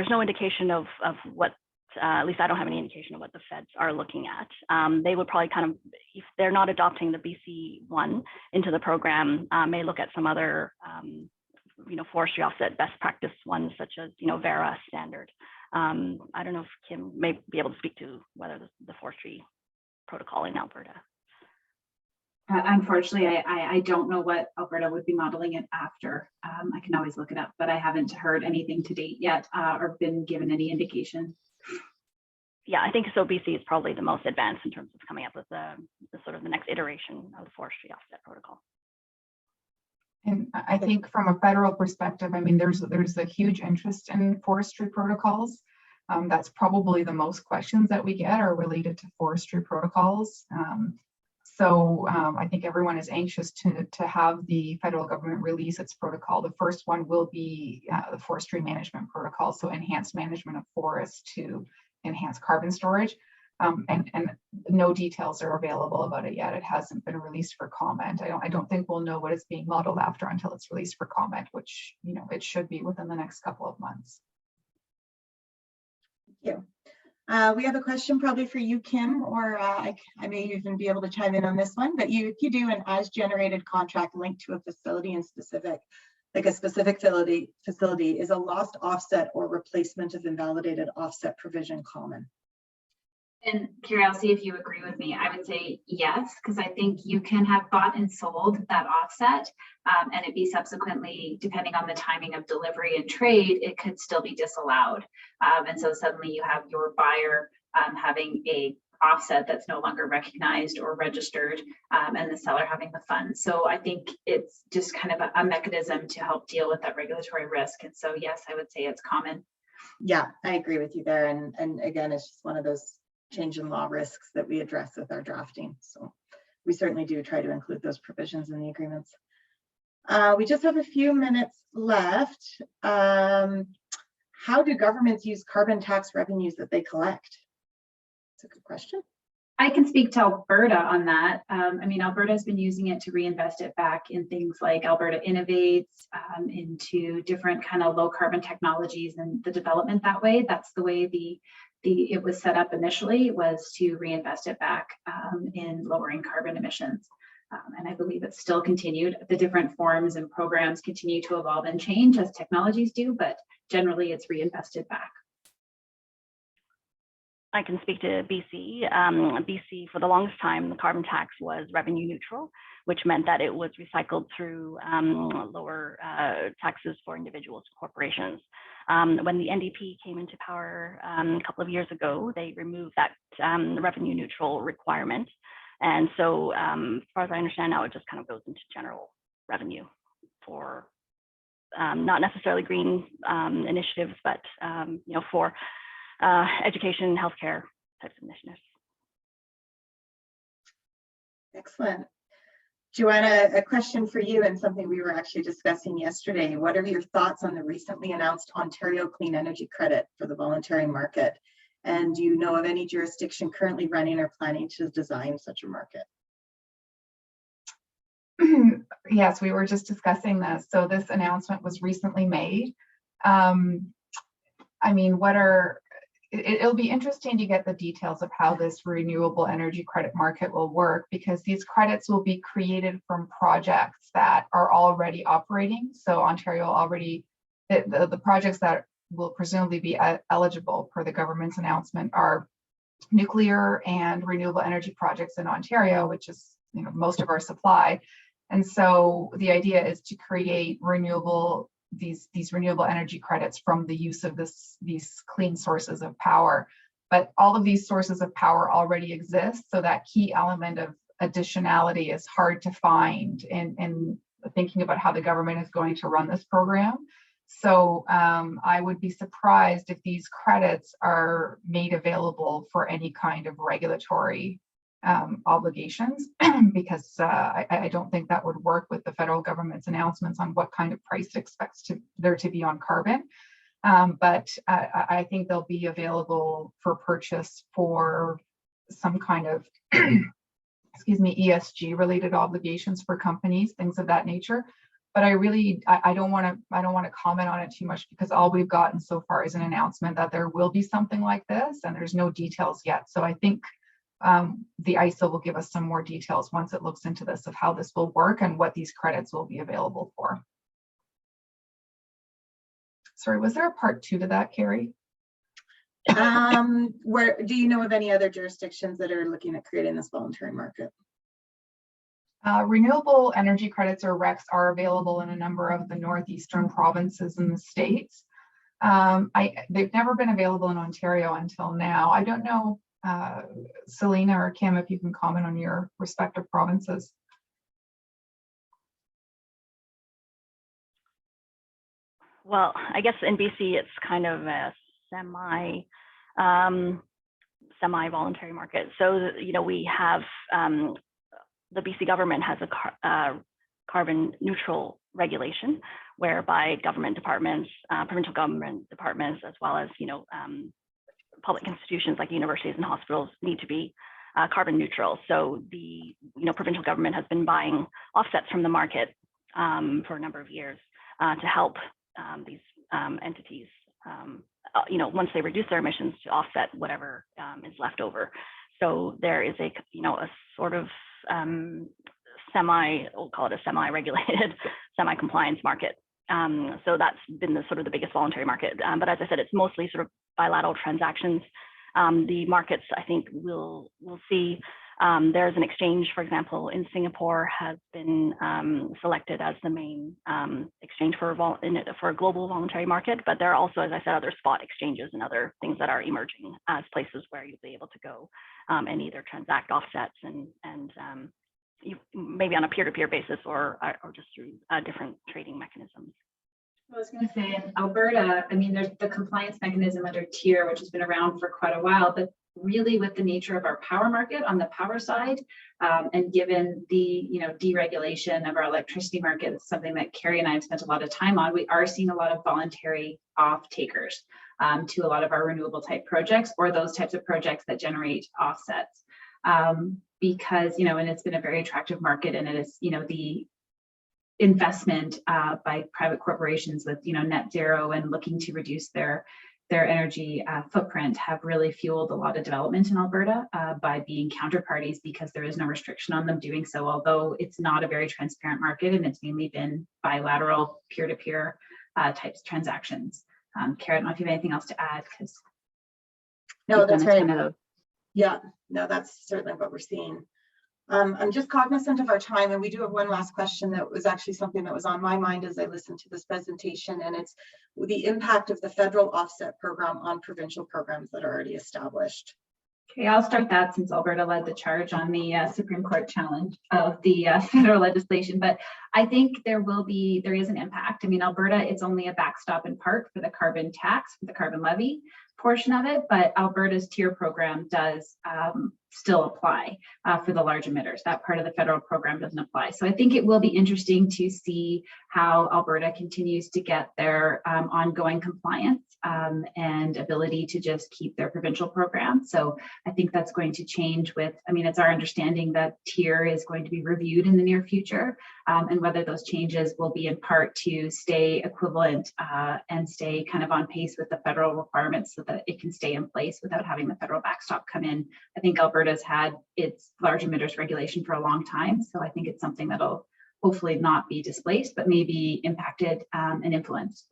no indication of what, at least I don't have any indication of what the feds are looking at. They would probably kind of, if they're not adopting the BC one into the program, may look at some other, forestry offset best practice ones, such as, VERA standard. I don't know if Kim may be able to speak to whether the forestry protocol in Alberta. Unfortunately, I don't know what Alberta would be modeling it after. I can always look it up, but I haven't heard anything to date yet or been given any indication. Yeah, I think so. BC is probably the most advanced in terms of coming up with the sort of the next iteration of the forestry offset protocol. And I think from a federal perspective, I mean, there's a huge interest in forestry protocols. That's probably the most questions that we get are related to forestry protocols. So I think everyone is anxious to have the federal government release its protocol. The first one will be the forestry management protocol, so enhanced management of forests to enhance carbon storage. And no details are available about it yet. It hasn't been released for comment. I don't think we'll know what it's being modeled after until it's released for comment, which it should be within the next couple of months. Thank you. We have a question probably for you, Kim, or I may even be able to chime in on this one, but if you do an as-generated contract linked to a facility in specific, like a specific facility, is a lost offset or replacement of invalidated offset provision common? And Kerri, I'll see if you agree with me. I would say yes, because I think you can have bought and sold that offset and it be subsequently, depending on the timing of delivery and trade, it could still be disallowed. And so suddenly you have your buyer having a offset that's no longer recognized or registered and the seller having the funds. So I think it's just kind of a mechanism to help deal with that regulatory risk. And so, yes, I would say it's common. Yeah, I agree with you there. And again, it's just one of those change in law risks that we address with our drafting. So we certainly do try to include those provisions in the agreements. We just have a few minutes left. How do governments use carbon tax revenues that they collect? That's a good question. I can speak to Alberta on that. I mean, Alberta has been using it to reinvest it back in things like Alberta Innovates, into different kind of low carbon technologies and the development that way. That's the way it was set up initially, was to reinvest it back in lowering carbon emissions. And I believe it's still continued. The different forms and programs continue to evolve and change as technologies do, but generally it's reinvested back. I can speak to BC. BC, for the longest time, the carbon tax was revenue neutral, which meant that it was recycled through lower taxes for individuals and corporations. When the NDP came into power a couple of years ago, they removed that revenue neutral requirement. And so as far as I understand now, it just kind of goes into general revenue for not necessarily green initiatives, but for education, healthcare types of initiatives. Excellent. Joanna, a question for you and something we were actually discussing yesterday. What are your thoughts on the recently announced Ontario Clean Energy Credit for the voluntary market? And do you know of any jurisdiction currently running or planning to design such a market? Yes, we were just discussing this. So this announcement was recently made. I mean, it'll be interesting to get the details of how this renewable energy credit market will work, because these credits will be created from projects that are already operating. So Ontario already, the projects that will presumably be eligible per the government's announcement are nuclear and renewable energy projects in Ontario, which is most of our supply. And so the idea is to create these renewable energy credits from the use of these clean sources of power. But all of these sources of power already exist, so that key element of additionality is hard to find in thinking about how the government is going to run this program. So I would be surprised if these credits are made available for any kind of regulatory obligations, because I don't think that would work with the federal government's announcements on what kind of price it expects there to be on carbon. But I think they'll be available for purchase for some kind of, excuse me, ESG related obligations for companies, things of that nature. But I don't want to comment on it too much, because all we've gotten so far is an announcement that there will be something like this, and there's no details yet. So I think the ISO will give us some more details once it looks into this of how this will work and what these credits will be available for. Sorry, was there a part 2 to that, Kerri? Where do you know of any other jurisdictions that are looking at creating this voluntary market? Renewable energy credits, or RECs, are available in a number of the northeastern provinces in the States. They've never been available in Ontario until now. I don't know, Selina or Kim, if you can comment on your respective provinces. Well, I guess in BC, it's kind of a semi-voluntary market. So, you know, we have the BC government has a carbon neutral regulation, whereby government departments, provincial government departments, as well as, you know, public institutions like universities and hospitals need to be carbon neutral. So the, you know, provincial government has been buying offsets from the market for a number of years to help these entities, you know, once they reduce their emissions, to offset whatever is left over. So there is a, you know, a sort of we'll call it a semi-regulated, semi-compliance market. So that's been the sort of the biggest voluntary market. But as I said, it's mostly sort of bilateral transactions. The markets, I think, we'll see. There's an exchange, for example, in Singapore has been selected as the main exchange for a global voluntary market. But there are also, as I said, other spot exchanges and other things that are emerging as places where you'll be able to go and either transact offsets and you, maybe on a peer-to-peer basis or just through different trading mechanisms. I was going to say, in Alberta, I mean, there's the compliance mechanism under TIER, which has been around for quite a while, but really with the nature of our power market on the power side, and given the, you know, deregulation of our electricity market, it's something that Kerri and I have spent a lot of time on. We are seeing a lot of voluntary off-takers to a lot of our renewable type projects, or those types of projects that generate offsets. Because, you know, and it's been a very attractive market, and it is, you know, the investment by private corporations with, you know, net zero and looking to reduce their energy footprint have really fueled a lot of development in Alberta by being counterparties, because there is no restriction on them doing so, although it's not a very transparent market and it's mainly been bilateral peer-to-peer types of transactions. Kerri, I don't know if you have anything else to add, because no, that's right. Yeah, no, that's certainly what we're seeing. I'm just cognizant of our time, and we do have one last question that was actually something that was on my mind as I listened to this presentation, and it's the impact of the federal offset program on provincial programs that are already established. Okay, I'll start that, since Alberta led the charge on the Supreme Court challenge of the federal legislation. But I think there is an impact. I mean, Alberta, it's only a backstop in part for the carbon tax, for the carbon levy portion of it, but Alberta's TIER program does still apply for the large emitters. That part of the federal program doesn't apply. So I think it will be interesting to see how Alberta continues to get their ongoing compliance and ability to just keep their provincial program. So I think that's going to change with, I mean, it's our understanding that TIER is going to be reviewed in the near future, and whether those changes will be in part to stay equivalent and stay kind of on pace with the federal requirements so that it can stay in place without having the federal backstop come in. I think Alberta's had its large emitters regulation for a long time, so I think it's something that'll hopefully not be displaced, but maybe impacted and influenced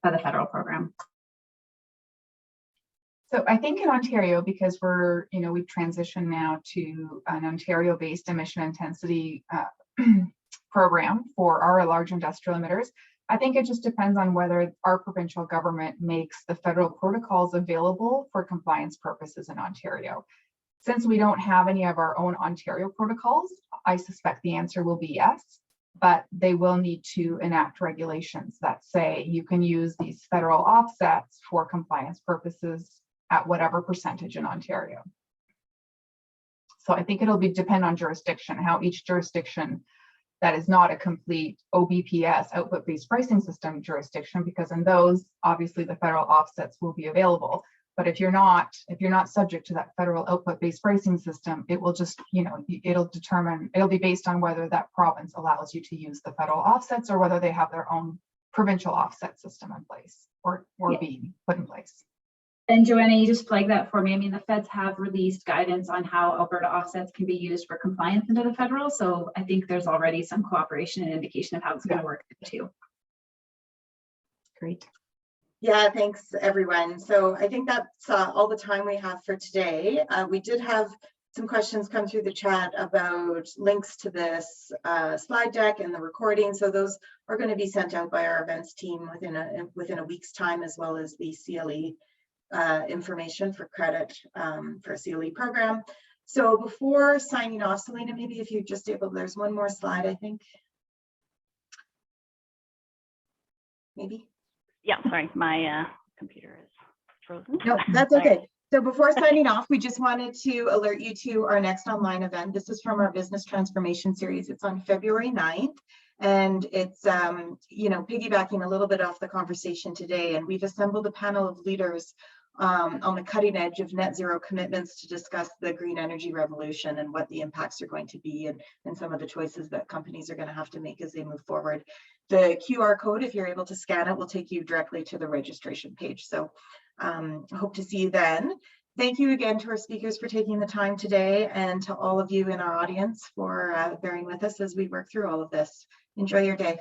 by the federal program. So I think in Ontario, because we're, you know, we've transitioned now to an Ontario-based emission intensity program for our large industrial emitters, I think it just depends on whether our provincial government makes the federal protocols available for compliance purposes in Ontario. Since we don't have any of our own Ontario protocols, I suspect the answer will be yes. but they will need to enact regulations that say you can use these federal offsets for compliance purposes at whatever percentage in Ontario. So I think it'll depend on jurisdiction, how each jurisdiction that is not a complete OBPS, output-based pricing system jurisdiction, because in those, obviously the federal offsets will be available. But if you're not subject to that federal output-based pricing system, it will just, it'll be based on whether that province allows you to use the federal offsets or whether they have their own provincial offset system in place or being put in place. And Joanna, you just flagged that for me. I mean, the feds have released guidance on how Alberta offsets can be used for compliance into the federal. So I think there's already some cooperation and indication of how it's going to work too. Great. Yeah, thanks everyone. So I think that's all the time we have for today. We did have some questions come through the chat about links to this slide deck and the recording. So those are going to be sent out by our events team within a week's time, as well as the CLE information for credit for a CLE program. So before signing off, Selina, maybe if you're just able, there's one more slide, I think. Maybe. Yeah, sorry, my computer is frozen. No, that's okay. So before signing off, we just wanted to alert you to our next online event. This is from our business transformation series. It's on February 9th. And it's, piggybacking a little bit off the conversation today. And we've assembled a panel of leaders on the cutting edge of net zero commitments to discuss the green energy revolution and what the impacts are going to be and some of the choices that companies are going to have to make as they move forward. The QR code, if you're able to scan it, will take you directly to the registration page. So hope to see you then. Thank you again to our speakers for taking the time today, and to all of you in our audience for bearing with us as we work through all of this. Enjoy your day.